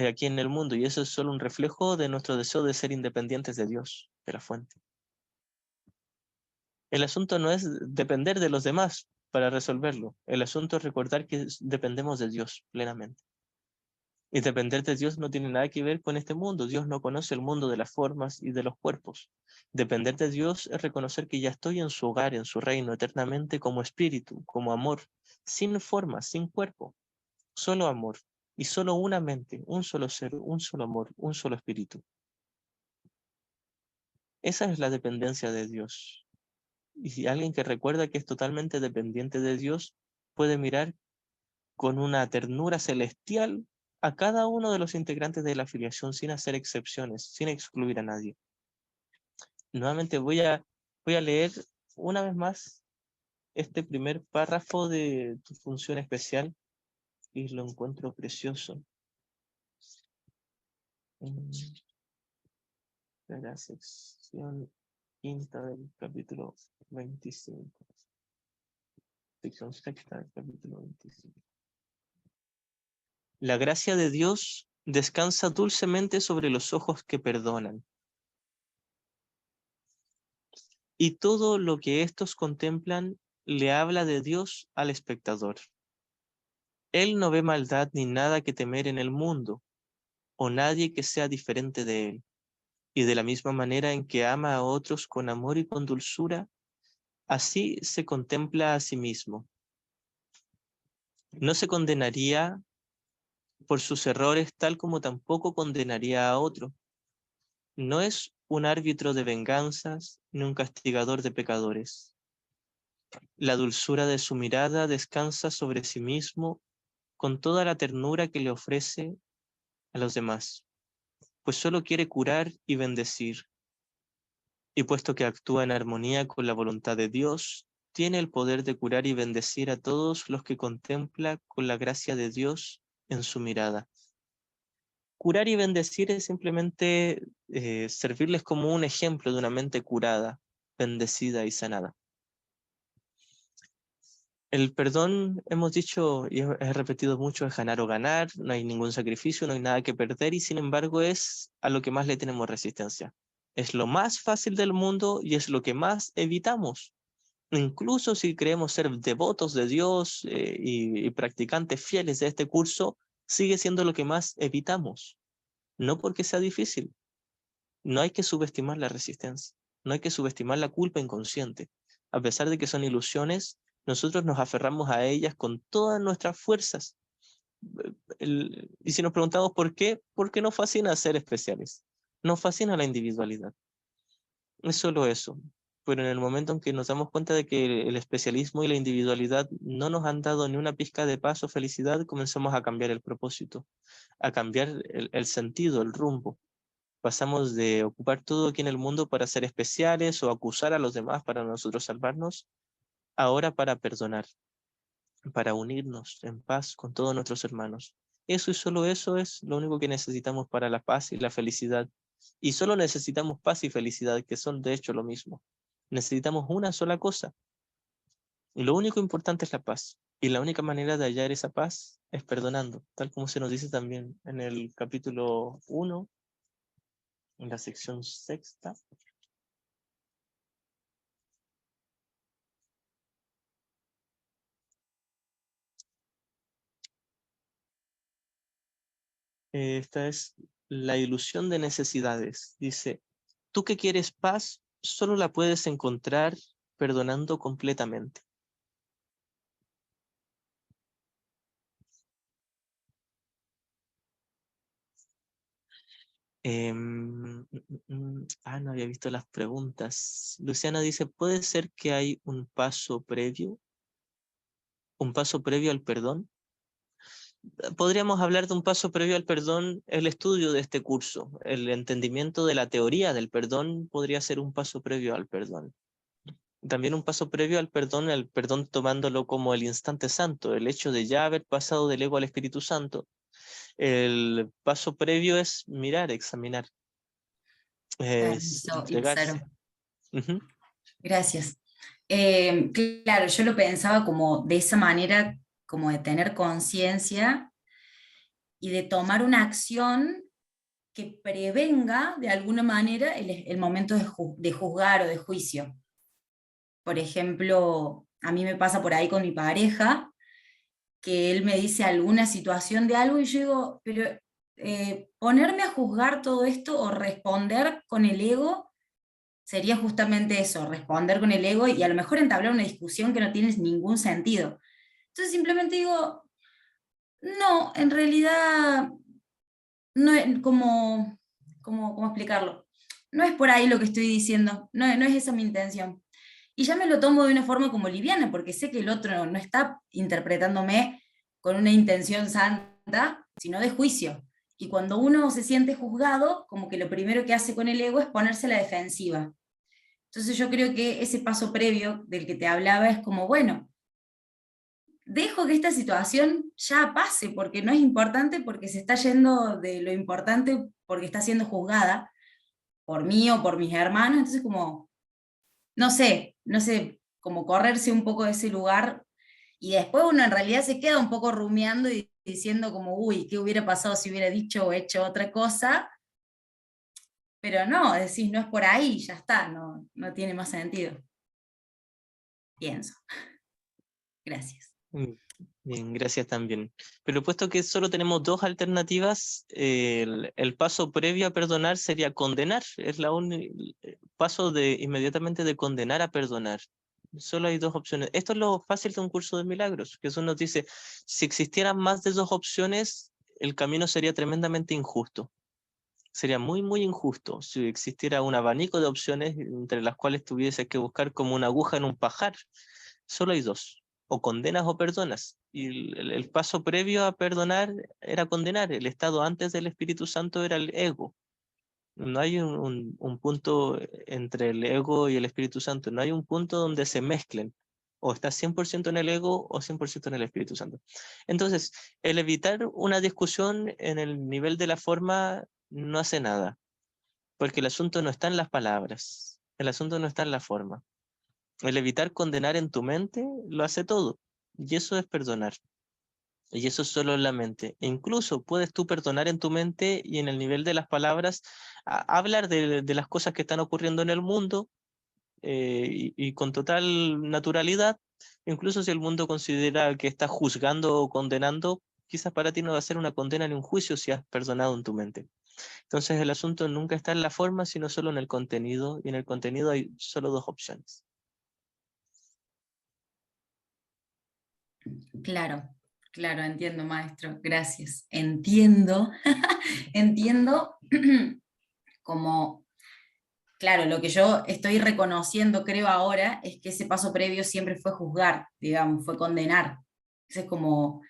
aquí en el mundo, y eso es solo un reflejo de nuestro deseo de ser independientes de Dios, de la fuente. El asunto no es depender de los demás para resolverlo, el asunto es recordar que dependemos de Dios plenamente. Y depender de Dios no tiene nada que ver con este mundo. Dios no conoce el mundo de las formas y de los cuerpos. Depender de Dios es reconocer que ya estoy en su hogar, en su reino, eternamente como espíritu, como amor, sin forma, sin cuerpo, solo amor y solo una mente, un solo ser, un solo amor, un solo espíritu. Esa es la dependencia de Dios. Y si alguien que recuerda que es totalmente dependiente de Dios puede mirar con una ternura celestial a cada uno de los integrantes de la afiliación sin hacer excepciones, sin excluir a nadie. Nuevamente voy a leer una vez más este primer párrafo de tu función especial y lo encuentro precioso. De la sección quinta del capítulo 25. Sección sexta del capítulo 25. La gracia de Dios descansa dulcemente sobre los ojos que perdonan, y todo lo que éstos contemplan le habla de Dios al espectador. Él no ve maldad ni nada que temer en el mundo, o nadie que sea diferente de él, y de la misma manera en que ama a otros con amor y con dulzura, así se contempla a sí mismo. No se condenaría por sus errores tal como tampoco condenaría a otro. No es un árbitro de venganzas ni un castigador de pecadores. La dulzura de su mirada descansa sobre sí mismo con toda la ternura que le ofrece a los demás, pues solo quiere curar y bendecir, y puesto que actúa en armonía con la voluntad de Dios, tiene el poder de curar y bendecir a todos los que contempla con la gracia de Dios en su mirada. Curar y bendecir es simplemente servirles como un ejemplo de una mente curada, bendecida y sanada. El perdón, hemos dicho y he repetido mucho, es ganar o ganar, no hay ningún sacrificio, no hay nada que perder y sin embargo es a lo que más le tenemos resistencia. Es lo más fácil del mundo y es lo que más evitamos. Incluso si creemos ser devotos de Dios y practicantes fieles de este curso, sigue siendo lo que más evitamos. No porque sea difícil, no hay que subestimar la resistencia, no hay que subestimar la culpa inconsciente. A pesar de que son ilusiones, nosotros nos aferramos a ellas con todas nuestras fuerzas Y si nos preguntamos por qué nos fascina ser especiales. Nos fascina la individualidad. Es solo eso. Pero en el momento en que nos damos cuenta de que el especialismo y la individualidad no nos han dado ni una pizca de paz o felicidad, comenzamos a cambiar el propósito, a cambiar el sentido, el rumbo. Pasamos de ocupar todo aquí en el mundo para ser especiales o acusar a los demás para nosotros salvarnos, ahora para perdonar, para unirnos en paz con todos nuestros hermanos. Eso y solo eso es lo único que necesitamos para la paz y la felicidad. Y solo necesitamos paz y felicidad, que son de hecho lo mismo. Necesitamos una sola cosa. Y lo único importante es la paz. Y la única manera de hallar esa paz es perdonando, tal como se nos dice también en el capítulo 1, en la sección sexta. Esta es la ilusión de necesidades. Dice, tú que quieres paz, solo la puedes encontrar perdonando completamente. No había visto las preguntas. Luciana dice, ¿puede ser que hay un paso previo? ¿Un paso previo al perdón? Podríamos hablar de un paso previo al perdón, el estudio de este curso. El entendimiento de la teoría del perdón podría ser un paso previo al perdón. También un paso previo al perdón, el perdón tomándolo como el instante santo, el hecho de ya haber pasado del ego al Espíritu Santo. El paso previo es mirar, examinar, es Permiso, entregarse. Itzaro. Ujú. Gracias. Claro, yo lo pensaba como de esa manera, como de tener conciencia y de tomar una acción que prevenga de alguna manera el momento de juzgar o de juicio. Por ejemplo, a mí me pasa por ahí con mi pareja, que él me dice alguna situación de algo y yo digo, pero ponerme a juzgar todo esto o responder con el ego sería justamente eso, responder con el ego y a lo mejor entablar una discusión que no tiene ningún sentido. Entonces simplemente digo, no, en realidad, no es ¿cómo explicarlo? No es por ahí lo que estoy diciendo, no es esa mi intención. Y ya me lo tomo de una forma como liviana, porque sé que el otro no está interpretándome con una intención santa, sino de juicio. Y cuando uno se siente juzgado, como que lo primero que hace con el ego es ponerse a la defensiva. Entonces yo creo que ese paso previo del que te hablaba es como, bueno, dejo que esta situación ya pase, porque no es importante, porque se está yendo de lo importante, porque está siendo juzgada por mí o por mis hermanos, entonces como, no sé, como correrse un poco de ese lugar, y después uno en realidad se queda un poco rumiando y diciendo como, uy, ¿qué hubiera pasado si hubiera dicho o hecho otra cosa? Pero no, decís, no es por ahí, ya está, no tiene más sentido, pienso. Gracias. Mm, Bien, gracias también. Pero puesto que solo tenemos dos alternativas, el paso previo a perdonar sería condenar. Es el paso de inmediatamente de condenar a perdonar. Solo hay dos opciones. Esto es lo fácil de un curso de milagros. Jesús nos dice, si existieran más de dos opciones, el camino sería tremendamente injusto. Sería muy, muy injusto si existiera un abanico de opciones entre las cuales tuviese que buscar como una aguja en un pajar. Solo hay dos, o condenas o perdonas. Y el paso previo a perdonar era condenar. El estado antes del Espíritu Santo era el ego. No hay un punto entre el ego y el Espíritu Santo. No hay un punto donde se mezclen. O estás 100% en el ego o 100% en el Espíritu Santo. Entonces, el evitar una discusión en el nivel de la forma no hace nada, porque el asunto no está en las palabras, el asunto no está en la forma. El evitar condenar en tu mente lo hace todo, y eso es perdonar. Y eso es solo en la mente. E incluso puedes tú perdonar en tu mente y en el nivel de las palabras hablar de las cosas que están ocurriendo en el mundo y con total naturalidad. Incluso si el mundo considera que estás juzgando o condenando, quizás para ti no va a ser una condena ni un juicio si has perdonado en tu mente. Entonces el asunto nunca está en la forma, sino solo en el contenido, y en el contenido hay solo dos opciones. Claro, Claro, entiendo, maestro, gracias. Entiendo, entiendo como, claro, lo que yo estoy reconociendo, creo ahora, es que ese paso previo siempre fue juzgar, digamos, fue condenar. Entonces, como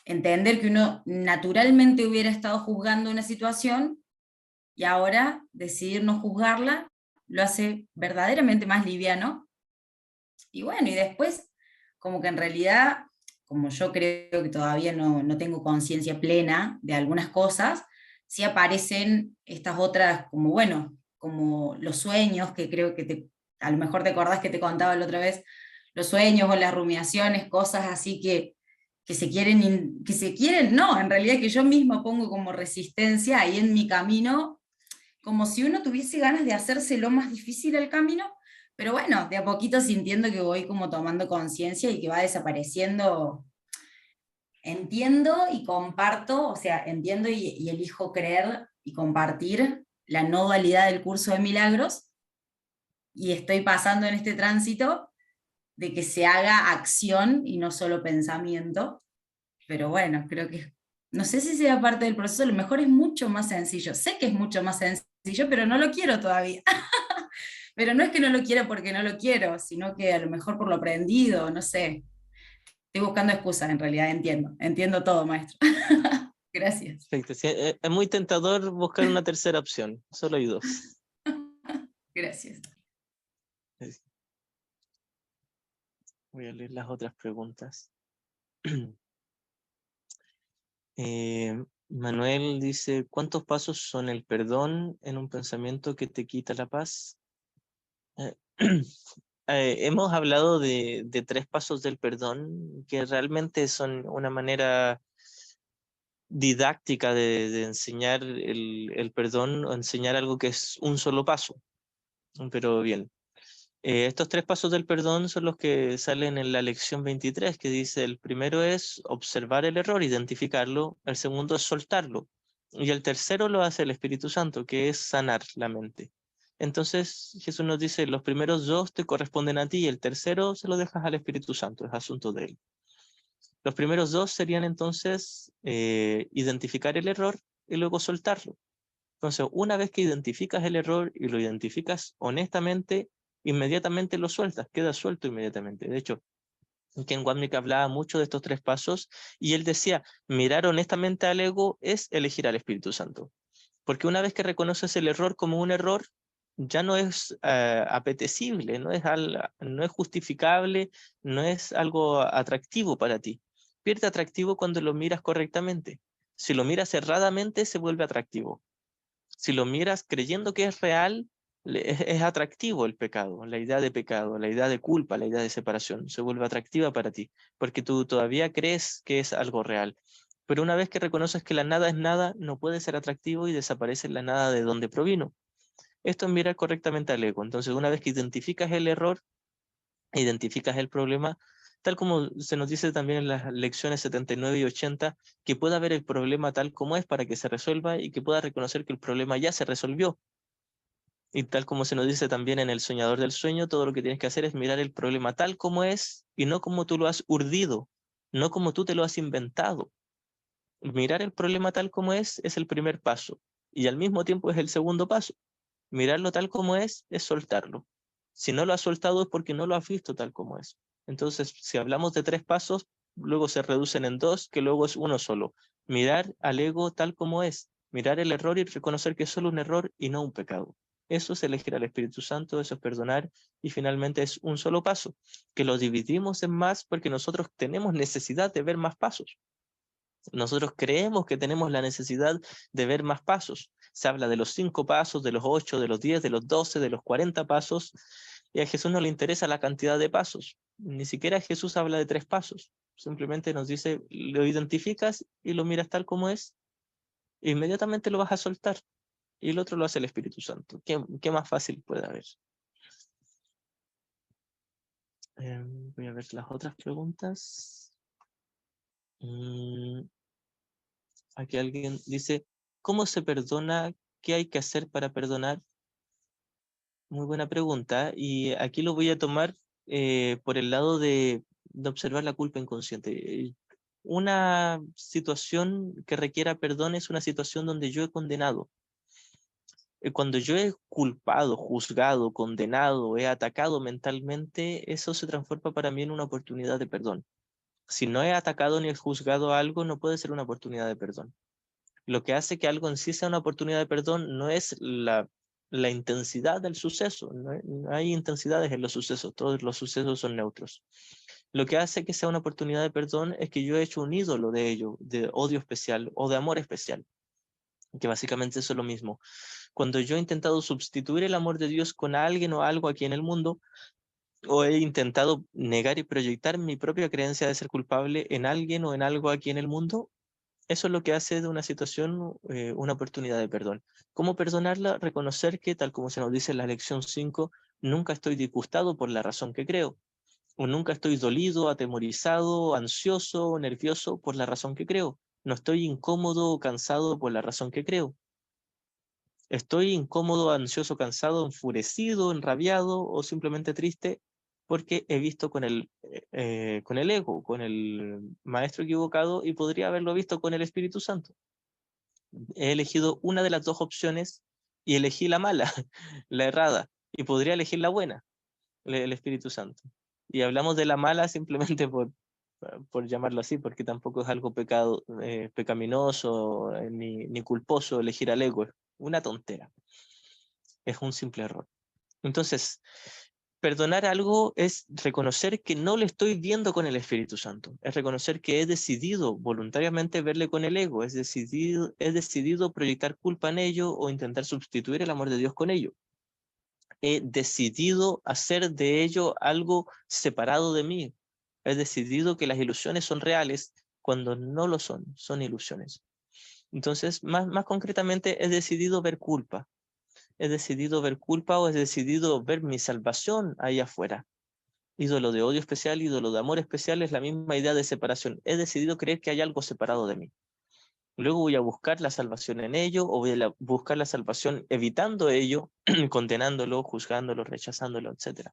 entender que uno naturalmente hubiera estado juzgando una situación y ahora decidir no juzgarla lo hace verdaderamente más liviano. Y bueno, y después, como que en realidad, como yo creo que todavía no tengo conciencia plena de algunas cosas, sí aparecen estas otras, como bueno, como los sueños, que creo que a lo mejor te acordás que te contaba la otra vez, los sueños o las rumiaciones, cosas así que se quieren, no, en realidad que yo misma pongo como resistencia ahí en mi camino, como si uno tuviese ganas de hacérselo más difícil el camino, pero bueno, de a poquito sintiendo que voy como tomando conciencia y que va desapareciendo. Entiendo y comparto, o sea, entiendo y elijo creer y compartir la no dualidad del curso de milagros, y estoy pasando en este tránsito de que se haga acción y no solo pensamiento, pero bueno, creo que, no sé si sea parte del proceso, a lo mejor es mucho más sencillo, sé que es mucho más sencillo, pero no lo quiero todavía. Pero no es que no lo quiera porque no lo quiero, sino que a lo mejor por lo aprendido, no sé. Estoy buscando excusas en realidad, entiendo todo, maestro. Gracias. Perfecto. Sí, es muy tentador buscar una tercera opción, solo hay dos. Gracias. Voy a leer las otras preguntas. Manuel dice, ¿cuántos pasos son el perdón en un pensamiento que te quita la paz? Eh, hemos hablado de 3 pasos del perdón, que realmente son una manera didáctica de enseñar el perdón o enseñar algo que es un solo paso. Pero bien, estos 3 pasos del perdón son los que salen en la lección 23, que dice, el primero es observar el error, identificarlo, el segundo es soltarlo, y el tercero lo hace el Espíritu Santo, que es sanar la mente. Entonces Jesús nos dice, los primeros 2 te corresponden a ti, y el tercero se lo dejas al Espíritu Santo, es asunto de él. Los primeros 2 serían entonces identificar el error y luego soltarlo. Entonces, una vez que identificas el error y lo identificas honestamente, inmediatamente lo sueltas, queda suelto inmediatamente. De hecho, Ken Wapnick hablaba mucho de estos 3 pasos y él decía, mirar honestamente al ego es elegir al Espíritu Santo. Porque una vez que reconoces el error como un error, ya no es apetecible, no es justificable, no es algo atractivo para ti. Pierde atractivo cuando lo miras correctamente. Si lo miras erradamente, se vuelve atractivo. Si lo miras creyendo que es real, es atractivo el pecado, la idea de pecado, la idea de culpa, la idea de separación, se vuelve atractiva para ti, porque tú todavía crees que es algo real. Pero una vez que reconoces que la nada es nada, no puede ser atractivo y desaparece la nada de donde provino. Esto es mirar correctamente al ego. Entonces, una vez que identificas el error, identificas el problema, tal como se nos dice también en las lecciones 79 y 80, que pueda ver el problema tal como es para que se resuelva y que pueda reconocer que el problema ya se resolvió. Y tal como se nos dice también en El Soñador del Sueño, todo lo que tienes que hacer es mirar el problema tal como es y no como tú lo has urdido, no como tú te lo has inventado. Mirar el problema tal como es el primer paso y al mismo tiempo es el segundo paso. Mirarlo tal como es soltarlo. Si no lo has soltado es porque no lo has visto tal como es. Entonces, si hablamos de 3 pasos, luego se reducen en 2, que luego es uno solo. Mirar al ego tal como es. Mirar el error y reconocer que es solo un error y no un pecado. Eso es elegir al Espíritu Santo, eso es perdonar, y finalmente es un solo paso, que lo dividimos en más porque nosotros tenemos necesidad de ver más pasos. Nosotros creemos que tenemos la necesidad de ver más pasos. Se habla de los 5 pasos, de los 8, de los 10, de los 12, de los 40 pasos, y a Jesús no le interesa la cantidad de pasos. Ni siquiera Jesús habla de 3 pasos. Simplemente nos dice, lo identificas y lo miras tal como es, e inmediatamente lo vas a soltar. Y el otro lo hace el Espíritu Santo. ¿Qué más fácil puede haber? Voy a ver las otras preguntas. Aquí alguien dice, ¿cómo se perdona? ¿Qué hay que hacer para perdonar? Muy buena pregunta. Y aquí lo voy a tomar por el lado de observar la culpa inconsciente. una situación que requiera perdón es una situación donde yo he condenado. Cuando yo he culpado, juzgado, condenado, he atacado mentalmente, eso se transforma para mí en una oportunidad de perdón. Si no he atacado ni he juzgado algo, no puede ser una oportunidad de perdón. Lo que hace que algo en sí sea una oportunidad de perdón no es la intensidad del suceso, no hay intensidades en los sucesos, todos los sucesos son neutros. Lo que hace que sea una oportunidad de perdón es que yo he hecho un ídolo de ello, de odio especial o de amor especial, que básicamente eso es lo mismo. Cuando yo he intentado sustituir el amor de Dios con alguien o algo aquí en el mundo, o he intentado negar y proyectar mi propia creencia de ser culpable en alguien o en algo aquí en el mundo, eso es lo que hace de una situación una oportunidad de perdón. ¿Cómo perdonarla? Reconocer que, tal como se nos dice en la lección 5, nunca estoy disgustado por la razón que creo, o nunca estoy dolido, atemorizado, ansioso, nervioso por la razón que creo. No estoy incómodo o cansado por la razón que creo. Estoy incómodo, ansioso, cansado, enfurecido, enrabiado o simplemente triste porque he visto con el ego, con el maestro equivocado y podría haberlo visto con el Espíritu Santo. He elegido una de las dos opciones y elegí la mala, la errada, y podría elegir la buena, el Espíritu Santo. Y hablamos de la mala simplemente por llamarlo así, porque tampoco es algo pecaminoso ni culposo elegir al ego, es una tontera, es un simple error. Entonces, perdonar algo es reconocer que no le estoy viendo con el Espíritu Santo, es reconocer que he decidido voluntariamente verle con el ego, he decidido proyectar culpa en ello o intentar sustituir el amor de Dios con ello. He decidido hacer de ello algo separado de mí. He decidido que las ilusiones son reales cuando no lo son, son ilusiones. Entonces, más concretamente, he decidido ver culpa. He decidido ver culpa o he decidido ver mi salvación ahí afuera. Ídolo de odio especial, ídolo de amor especial es la misma idea de separación. He decidido creer que hay algo separado de mí. Luego voy a buscar la salvación en ello o voy a buscar la salvación evitando ello, condenándolo, juzgándolo, rechazándolo, etc.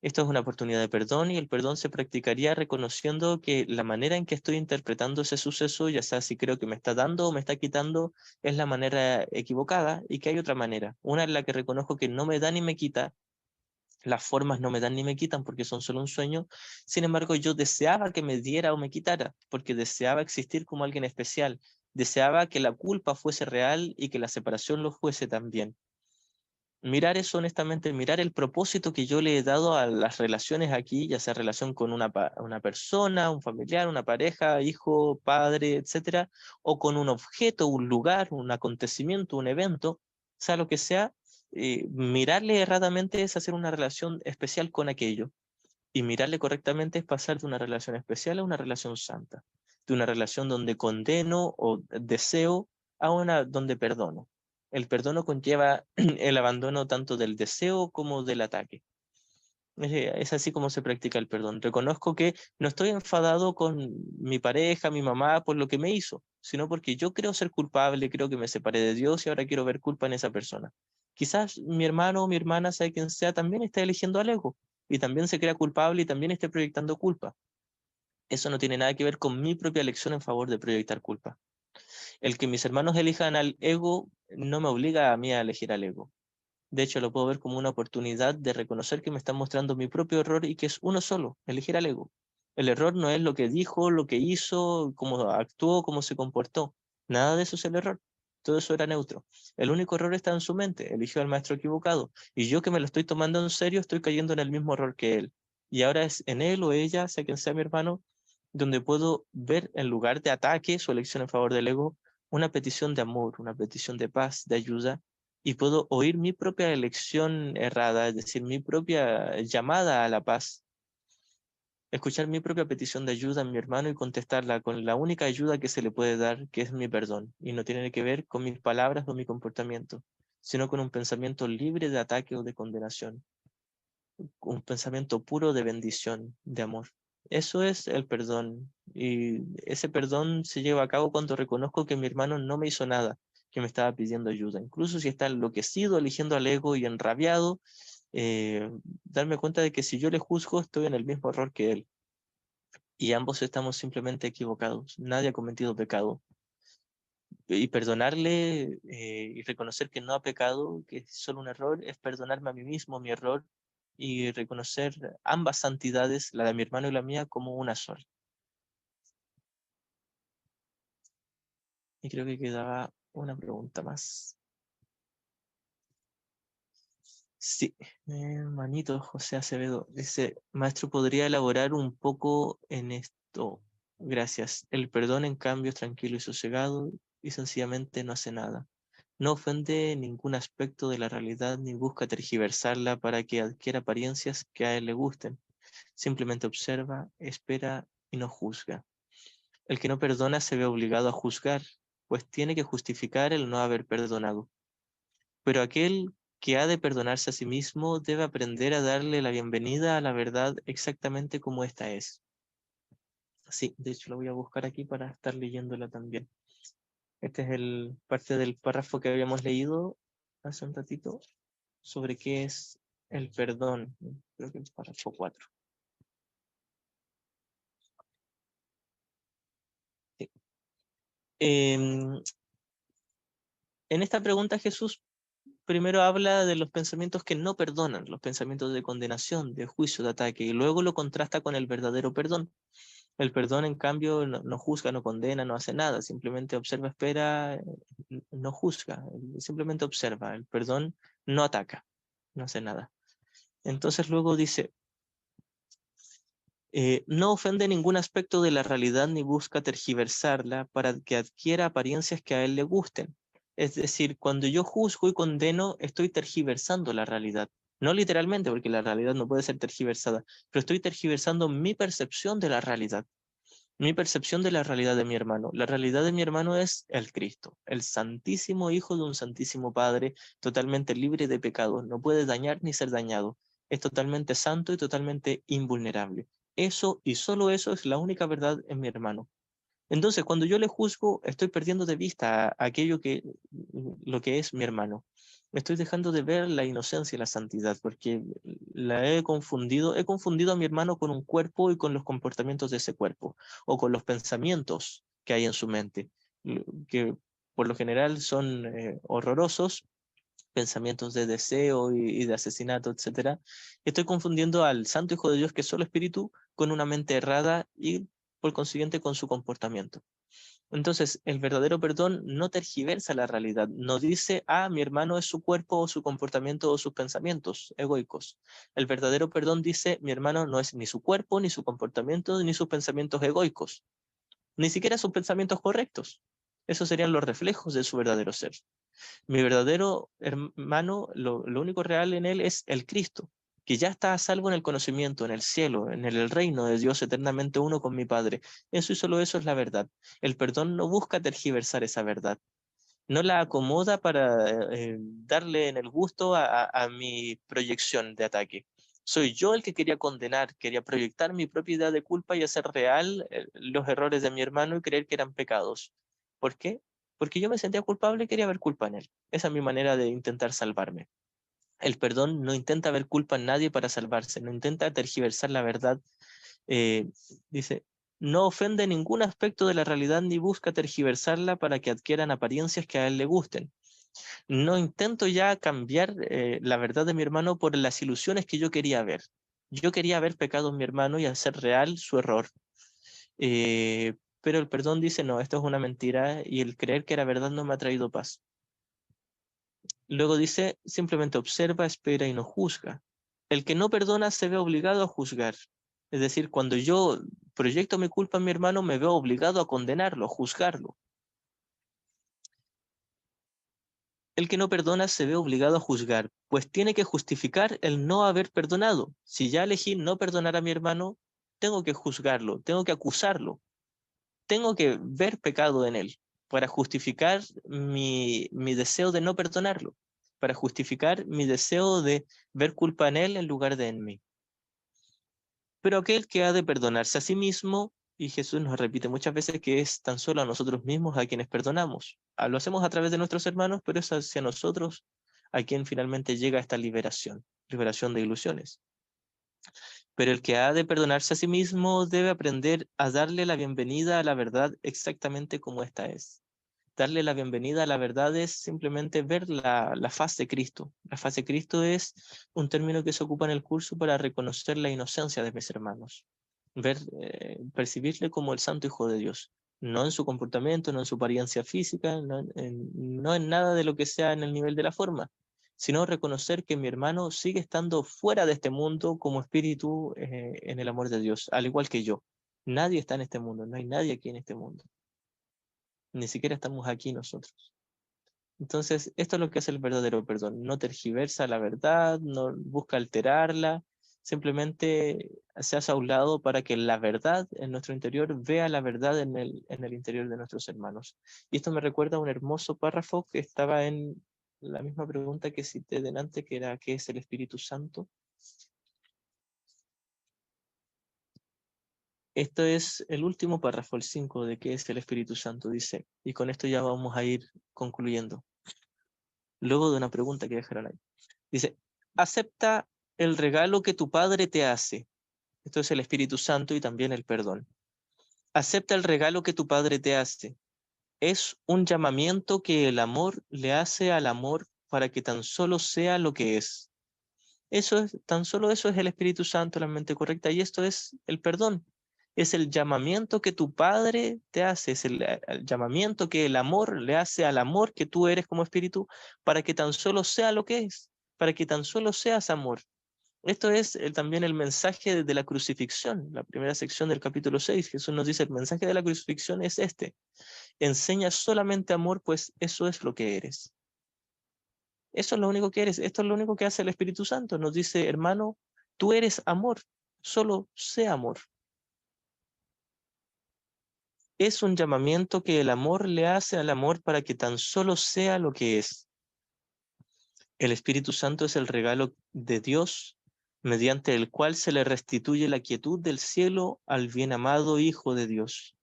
Esto es una oportunidad de perdón y el perdón se practicaría reconociendo que la manera en que estoy interpretando ese suceso, ya sea si creo que me está dando o me está quitando, es la manera equivocada y que hay otra manera. Una en la que reconozco que no me da ni me quita, las formas no me dan ni me quitan porque son solo un sueño. Sin embargo, yo deseaba que me diera o me quitara porque deseaba existir como alguien especial. Deseaba que la culpa fuese real y que la separación lo fuese también. Mirar eso honestamente, mirar el propósito que yo le he dado a las relaciones aquí, ya sea relación con una persona, un familiar, una pareja, hijo, padre, etcétera, o con un objeto, un lugar, un acontecimiento, un evento, sea lo que sea, mirarle erradamente es hacer una relación especial con aquello. Y mirarle correctamente es pasar de una relación especial a una relación santa, de una relación donde condeno o deseo a una donde perdono. El perdono conlleva el abandono tanto del deseo como del ataque. Es así como se practica el perdón. Reconozco que no estoy enfadado con mi pareja, mi mamá, por lo que me hizo, sino porque yo creo ser culpable, creo que me separé de Dios y ahora quiero ver culpa en esa persona. Quizás mi hermano o mi hermana, sea quien sea, también está eligiendo al ego y también se crea culpable y también esté proyectando culpa. Eso no tiene nada que ver con mi propia elección en favor de proyectar culpa. El que mis hermanos elijan al ego no me obliga a mí a elegir al ego. De hecho, lo puedo ver como una oportunidad de reconocer que me están mostrando mi propio error y que es uno solo, elegir al ego. El error no es lo que dijo, lo que hizo, cómo actuó, cómo se comportó. Nada de eso es el error. Todo eso era neutro. El único error está en su mente. Eligió al maestro equivocado. Y yo que me lo estoy tomando en serio, estoy cayendo en el mismo error que él. Y ahora es en él o ella, sea quien sea mi hermano, donde puedo ver en lugar de ataque, su elección en favor del ego, una petición de amor, una petición de paz, de ayuda, y puedo oír mi propia elección errada, es decir, mi propia llamada a la paz, escuchar mi propia petición de ayuda a mi hermano y contestarla con la única ayuda que se le puede dar, que es mi perdón, y no tiene que ver con mis palabras o mi comportamiento, sino con un pensamiento libre de ataque o de condenación, un pensamiento puro de bendición, de amor. Eso es el perdón. Y ese perdón se lleva a cabo cuando reconozco que mi hermano no me hizo nada, que me estaba pidiendo ayuda. Incluso si está enloquecido, eligiendo al ego y enrabiado, darme cuenta de que si yo le juzgo, estoy en el mismo error que él. y ambos estamos simplemente equivocados. Nadie ha cometido pecado. Y perdonarle y reconocer que no ha pecado, que es solo un error, es perdonarme a mí mismo mi error y reconocer ambas santidades, la de mi hermano y la mía, como una sola. Y creo que quedaba una pregunta más. Sí, manito José Acevedo dice, maestro, ¿podría elaborar un poco en esto? Gracias. El perdón, en cambio, es tranquilo y sosegado y sencillamente no hace nada. No ofende ningún aspecto de la realidad ni busca tergiversarla para que adquiera apariencias que a él le gusten. Simplemente observa, espera y no juzga. El que no perdona se ve obligado a juzgar, pues tiene que justificar el no haber perdonado. Pero aquel que ha de perdonarse a sí mismo debe aprender a darle la bienvenida a la verdad exactamente como ésta es. Sí, de hecho lo voy a buscar aquí para estar leyéndola también. Este es el parte del párrafo que habíamos leído hace un ratito sobre qué es el perdón. Creo que el párrafo 4. Sí. En esta pregunta Jesús primero habla de los pensamientos que no perdonan, los pensamientos de condenación, de juicio, de ataque, y luego lo contrasta con el verdadero perdón. El perdón, en cambio, no juzga, no condena, no hace nada, simplemente observa, espera, no juzga, simplemente observa. El perdón no ataca, no hace nada. Entonces luego dice, no ofende ningún aspecto de la realidad ni busca tergiversarla para que adquiera apariencias que a él le gusten. Es decir, cuando yo juzgo y condeno, estoy tergiversando la realidad. No literalmente, porque la realidad no puede ser tergiversada, pero estoy tergiversando mi percepción de la realidad. Mi percepción de la realidad de mi hermano. La realidad de mi hermano es el Cristo, el santísimo Hijo de un santísimo Padre, totalmente libre de pecados. No puede dañar ni ser dañado. Es totalmente santo y totalmente invulnerable. Eso y solo eso es la única verdad en mi hermano. Entonces, cuando yo le juzgo, estoy perdiendo de vista aquello que, lo que es mi hermano. Estoy dejando de ver la inocencia y la santidad, porque he confundido a mi hermano con un cuerpo y con los comportamientos de ese cuerpo, o con los pensamientos que hay en su mente, que por lo general son horrorosos, pensamientos de deseo y de asesinato, etcétera. Estoy confundiendo al Santo Hijo de Dios, que es solo espíritu, con una mente errada y por consiguiente con su comportamiento. Entonces, el verdadero perdón no tergiversa la realidad, no dice, mi hermano es su cuerpo o su comportamiento o sus pensamientos egoicos. El verdadero perdón dice, mi hermano no es ni su cuerpo, ni su comportamiento, ni sus pensamientos egoicos, ni siquiera sus pensamientos correctos. Esos serían los reflejos de su verdadero ser. Mi verdadero hermano, lo único real en él es el Cristo, que ya está a salvo en el conocimiento, en el cielo, en el reino de Dios eternamente uno con mi Padre. Eso y solo eso es la verdad. El perdón no busca tergiversar esa verdad, no la acomoda para darle en el gusto a mi proyección de ataque. Soy yo el que quería condenar, quería proyectar mi propia idea de culpa y hacer real los errores de mi hermano y creer que eran pecados. ¿Por qué? Porque yo me sentía culpable y quería ver culpa en él. Esa es mi manera de intentar salvarme. El perdón no intenta ver culpa en nadie para salvarse, no intenta tergiversar la verdad. eh, Dice, no ofende ningún aspecto de la realidad ni busca tergiversarla para que adquieran apariencias que a él le gusten. No intento ya cambiar la verdad de mi hermano por las ilusiones que yo quería ver. Yo quería ver pecado en mi hermano y hacer real su error. Pero el perdón dice, no, esto es una mentira y el creer que era verdad no me ha traído paz. Luego dice, simplemente observa, espera y no juzga. El que no perdona se ve obligado a juzgar. Es decir, cuando yo proyecto mi culpa en mi hermano, me veo obligado a condenarlo, a juzgarlo. El que no perdona se ve obligado a juzgar, pues tiene que justificar el no haber perdonado. Si ya elegí no perdonar a mi hermano, tengo que juzgarlo, tengo que acusarlo, tengo que ver pecado en él para justificar mi deseo de no perdonarlo, para justificar mi deseo de ver culpa en él en lugar de en mí. Pero aquel que ha de perdonarse a sí mismo, y Jesús nos repite muchas veces que es tan solo a nosotros mismos a quienes perdonamos. Lo hacemos a través de nuestros hermanos, pero es hacia nosotros a quien finalmente llega esta liberación, liberación de ilusiones. Pero el que ha de perdonarse a sí mismo debe aprender a darle la bienvenida a la verdad exactamente como ésta es. Darle la bienvenida a la verdad es simplemente ver la faz de Cristo. La faz de Cristo es un término que se ocupa en el curso para reconocer la inocencia de mis hermanos. Percibirle como el santo Hijo de Dios. No en su comportamiento, no en su apariencia física, no en nada de lo que sea en el nivel de la forma, sino reconocer que mi hermano sigue estando fuera de este mundo como espíritu en el amor de Dios, al igual que yo. Nadie está en este mundo, no hay nadie aquí en este mundo. Ni siquiera estamos aquí nosotros. Entonces, esto es lo que hace el verdadero perdón. No tergiversa la verdad, no busca alterarla, simplemente se hace a un lado para que la verdad en nuestro interior vea la verdad en el interior de nuestros hermanos. Y esto me recuerda a un hermoso párrafo que estaba en la misma pregunta que cité delante, que era ¿qué es el Espíritu Santo? Esto es el último párrafo, el 5, de qué es el Espíritu Santo, dice, y con esto ya vamos a ir concluyendo. Luego de una pregunta que dejaron ahí. Dice, acepta el regalo que tu Padre te hace. Esto es el Espíritu Santo y también el perdón. Acepta el regalo que tu Padre te hace. Es un llamamiento que el amor le hace al amor para que tan solo sea lo que es. Tan solo eso es el Espíritu Santo, la mente correcta, y esto es el perdón. Es el llamamiento que tu Padre te hace, es el llamamiento que el amor le hace al amor que tú eres como espíritu para que tan solo sea lo que es, para que tan solo seas amor. Esto es también el mensaje de la crucifixión, la primera sección del capítulo 6. Jesús nos dice, el mensaje de la crucifixión es este: enseña solamente amor, pues eso es lo que eres. Eso es lo único que eres. Esto es lo único que hace el Espíritu Santo. Nos dice, hermano, tú eres amor, solo sé amor. Es un llamamiento que el amor le hace al amor para que tan solo sea lo que es. El Espíritu Santo es el regalo de Dios, mediante el cual se le restituye la quietud del cielo al bien amado Hijo de Dios.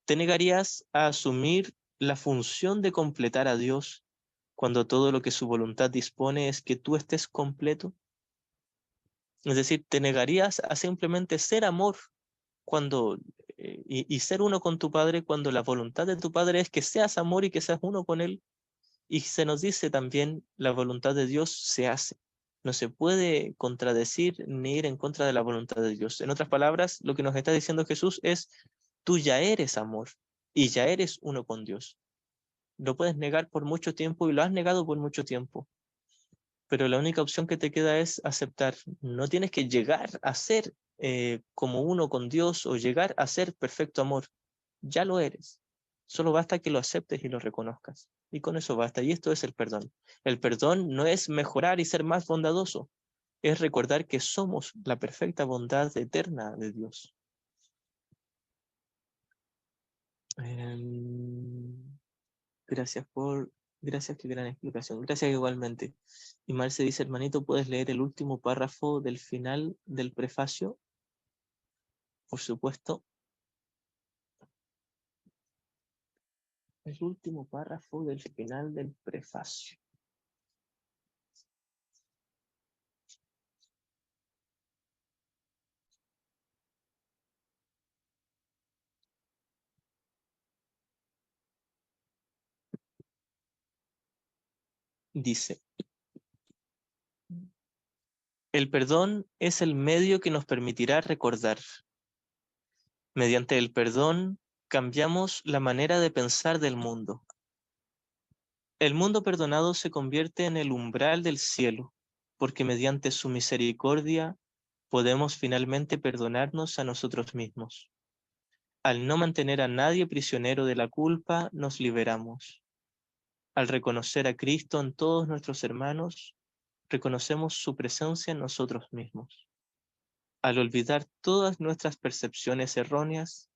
¿Te negarías a asumir la función de completar a Dios cuando todo lo que su voluntad dispone es que tú estés completo? Es decir, ¿te negarías a simplemente ser amor cuando y ser uno con tu Padre cuando la voluntad de tu Padre es que seas amor y que seas uno con Él? Y se nos dice también, la voluntad de Dios se hace. No se puede contradecir ni ir en contra de la voluntad de Dios. En otras palabras, lo que nos está diciendo Jesús es, tú ya eres amor y ya eres uno con Dios. Lo puedes negar por mucho tiempo y lo has negado por mucho tiempo, pero la única opción que te queda es aceptar. No tienes que llegar a ser como uno con Dios o llegar a ser perfecto amor. Ya lo eres. Solo basta que lo aceptes y lo reconozcas. Y con eso basta. Y esto es el perdón. El perdón no es mejorar y ser más bondadoso. Es recordar que somos la perfecta bondad eterna de Dios. Em, Gracias gracias, qué gran explicación. Gracias igualmente. Y Marce dice, hermanito, ¿puedes leer el último párrafo del final del prefacio? Por supuesto. El último párrafo del final del prefacio. Dice, el perdón es el medio que nos permitirá recordar. Mediante el perdón cambiamos la manera de pensar del mundo. El mundo perdonado se convierte en el umbral del cielo, porque mediante su misericordia podemos finalmente perdonarnos a nosotros mismos. Al no mantener a nadie prisionero de la culpa, nos liberamos. Al reconocer a Cristo en todos nuestros hermanos, reconocemos su presencia en nosotros mismos. Al olvidar todas nuestras percepciones erróneas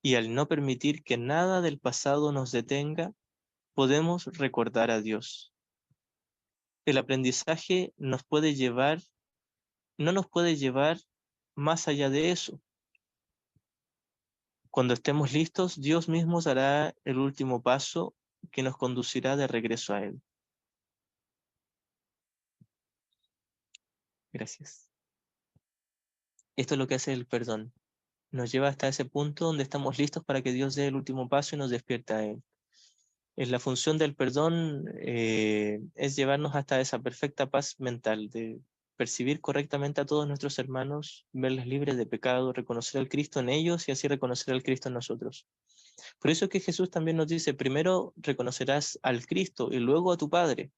y al no permitir que nada del pasado nos detenga, podemos recordar a Dios. El aprendizaje no nos puede llevar más allá de eso. Cuando estemos listos, Dios mismo dará el último paso que nos conducirá de regreso a Él. Gracias. Esto es lo que hace el perdón. Nos lleva hasta ese punto donde estamos listos para que Dios dé el último paso y nos despierta a Él. La función del perdón es llevarnos hasta esa perfecta paz mental, de percibir correctamente a todos nuestros hermanos, verles libres de pecado, reconocer al Cristo en ellos y así reconocer al Cristo en nosotros. Por eso es que Jesús también nos dice, primero reconocerás al Cristo y luego a tu Padre.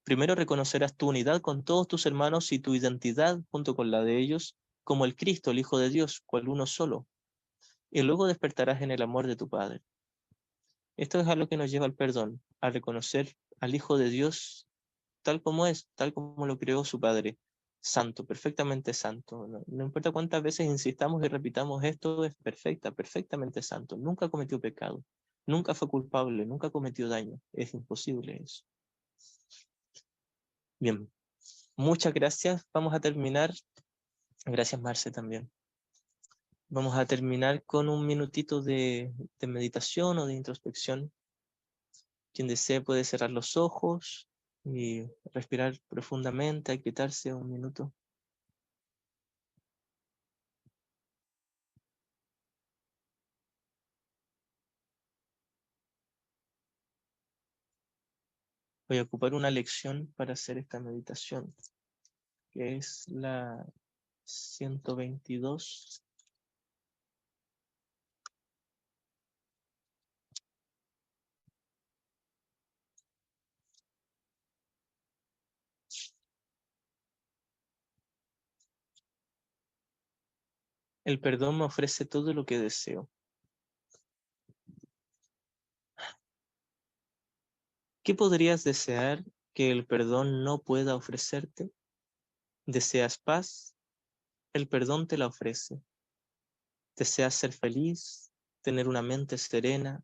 Primero reconocerás tu unidad con todos tus hermanos y tu identidad junto con la de ellos, como el Cristo, el Hijo de Dios, cual uno solo. Y luego despertarás en el amor de tu Padre. Esto es a lo que nos lleva al perdón, a reconocer al Hijo de Dios tal como es, tal como lo creó su Padre, santo, perfectamente santo. No importa cuántas veces insistamos y repitamos esto, es perfecta, perfectamente santo. Nunca cometió pecado, nunca fue culpable, nunca cometió daño. Es imposible eso. Bien, muchas gracias. Vamos a terminar. Gracias, Marce, también. Vamos a terminar con un minutito de meditación o de introspección. Quien desee puede cerrar los ojos y respirar profundamente, aquietarse un minuto. Voy a ocupar una lección para hacer esta meditación, que es la 122. El perdón me ofrece todo lo que deseo. ¿Qué podrías desear que el perdón no pueda ofrecerte? ¿Deseas paz? El perdón te la ofrece. ¿Deseas ser feliz, tener una mente serena,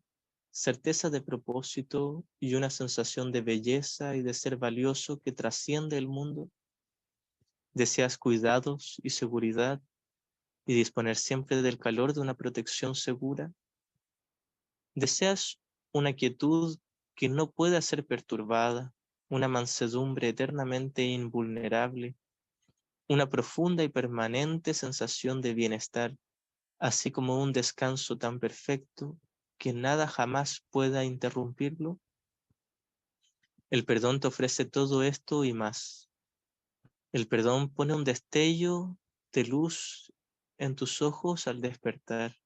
certeza de propósito y una sensación de belleza y de ser valioso que trasciende el mundo? ¿Deseas cuidados y seguridad y disponer siempre del calor de una protección segura? ¿Deseas una quietud que no pueda ser perturbada, una mansedumbre eternamente invulnerable, una profunda y permanente sensación de bienestar, así como un descanso tan perfecto que nada jamás pueda interrumpirlo? El perdón te ofrece todo esto y más. El perdón pone un destello de luz en tus ojos al despertar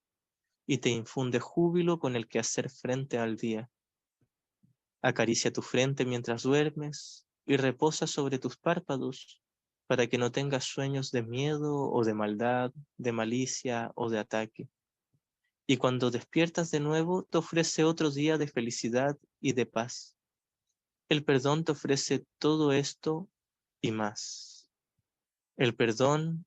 y te infunde júbilo con el que hacer frente al día. Acaricia tu frente mientras duermes y reposa sobre tus párpados para que no tengas sueños de miedo o de maldad, de malicia o de ataque. Y cuando despiertas de nuevo, te ofrece otro día de felicidad y de paz. El perdón te ofrece todo esto y más. El perdón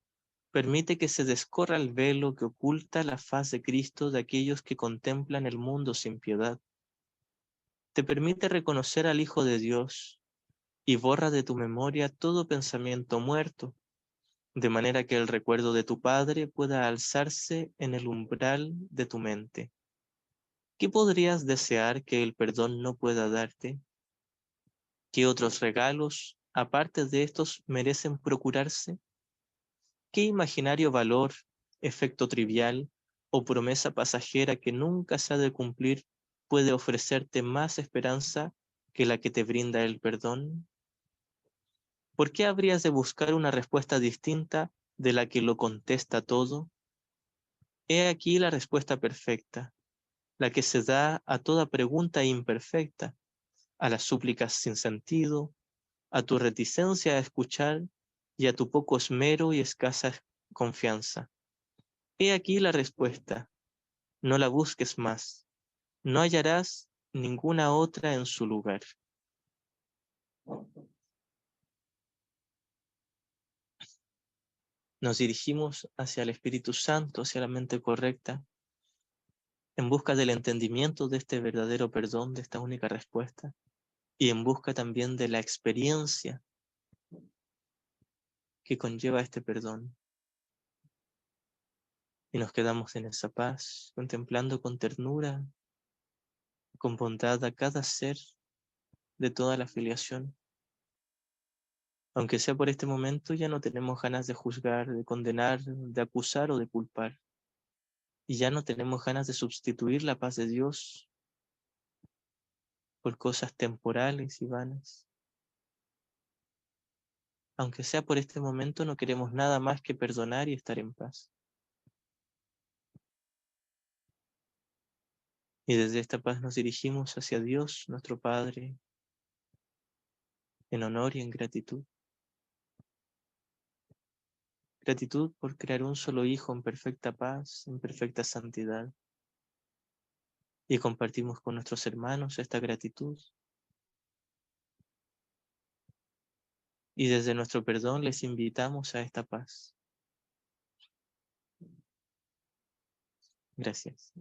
permite que se descorra el velo que oculta la faz de Cristo de aquellos que contemplan el mundo sin piedad. Te permite reconocer al Hijo de Dios y borra de tu memoria todo pensamiento muerto, de manera que el recuerdo de tu Padre pueda alzarse en el umbral de tu mente. ¿Qué podrías desear que el perdón no pueda darte? ¿Qué otros regalos, aparte de estos, merecen procurarse? ¿Qué imaginario valor, efecto trivial o promesa pasajera que nunca se ha de cumplir puede ofrecerte más esperanza que la que te brinda el perdón? ¿Por qué habrías de buscar una respuesta distinta de la que lo contesta todo? He aquí la respuesta perfecta, la que se da a toda pregunta imperfecta, a las súplicas sin sentido, a tu reticencia a escuchar y a tu poco esmero y escasa confianza. He aquí la respuesta, no la busques más, no hallarás ninguna otra en su lugar. Nos dirigimos hacia el Espíritu Santo, hacia la mente correcta, en busca del entendimiento de este verdadero perdón, de esta única respuesta, y en busca también de la experiencia que conlleva este perdón. Y nos quedamos en esa paz, contemplando con ternura, con bondad a cada ser de toda la filiación, Aunque sea por este momento, ya no tenemos ganas de juzgar, de condenar, de acusar o de culpar. Y ya no tenemos ganas de sustituir la paz de Dios por cosas temporales y vanas. Aunque sea por este momento, no queremos nada más que perdonar y estar en paz. Y desde esta paz nos dirigimos hacia Dios, nuestro Padre, en honor y en gratitud. Gratitud por crear un solo Hijo en perfecta paz, en perfecta santidad. Y compartimos con nuestros hermanos esta gratitud. Y desde nuestro perdón les invitamos a esta paz. Gracias.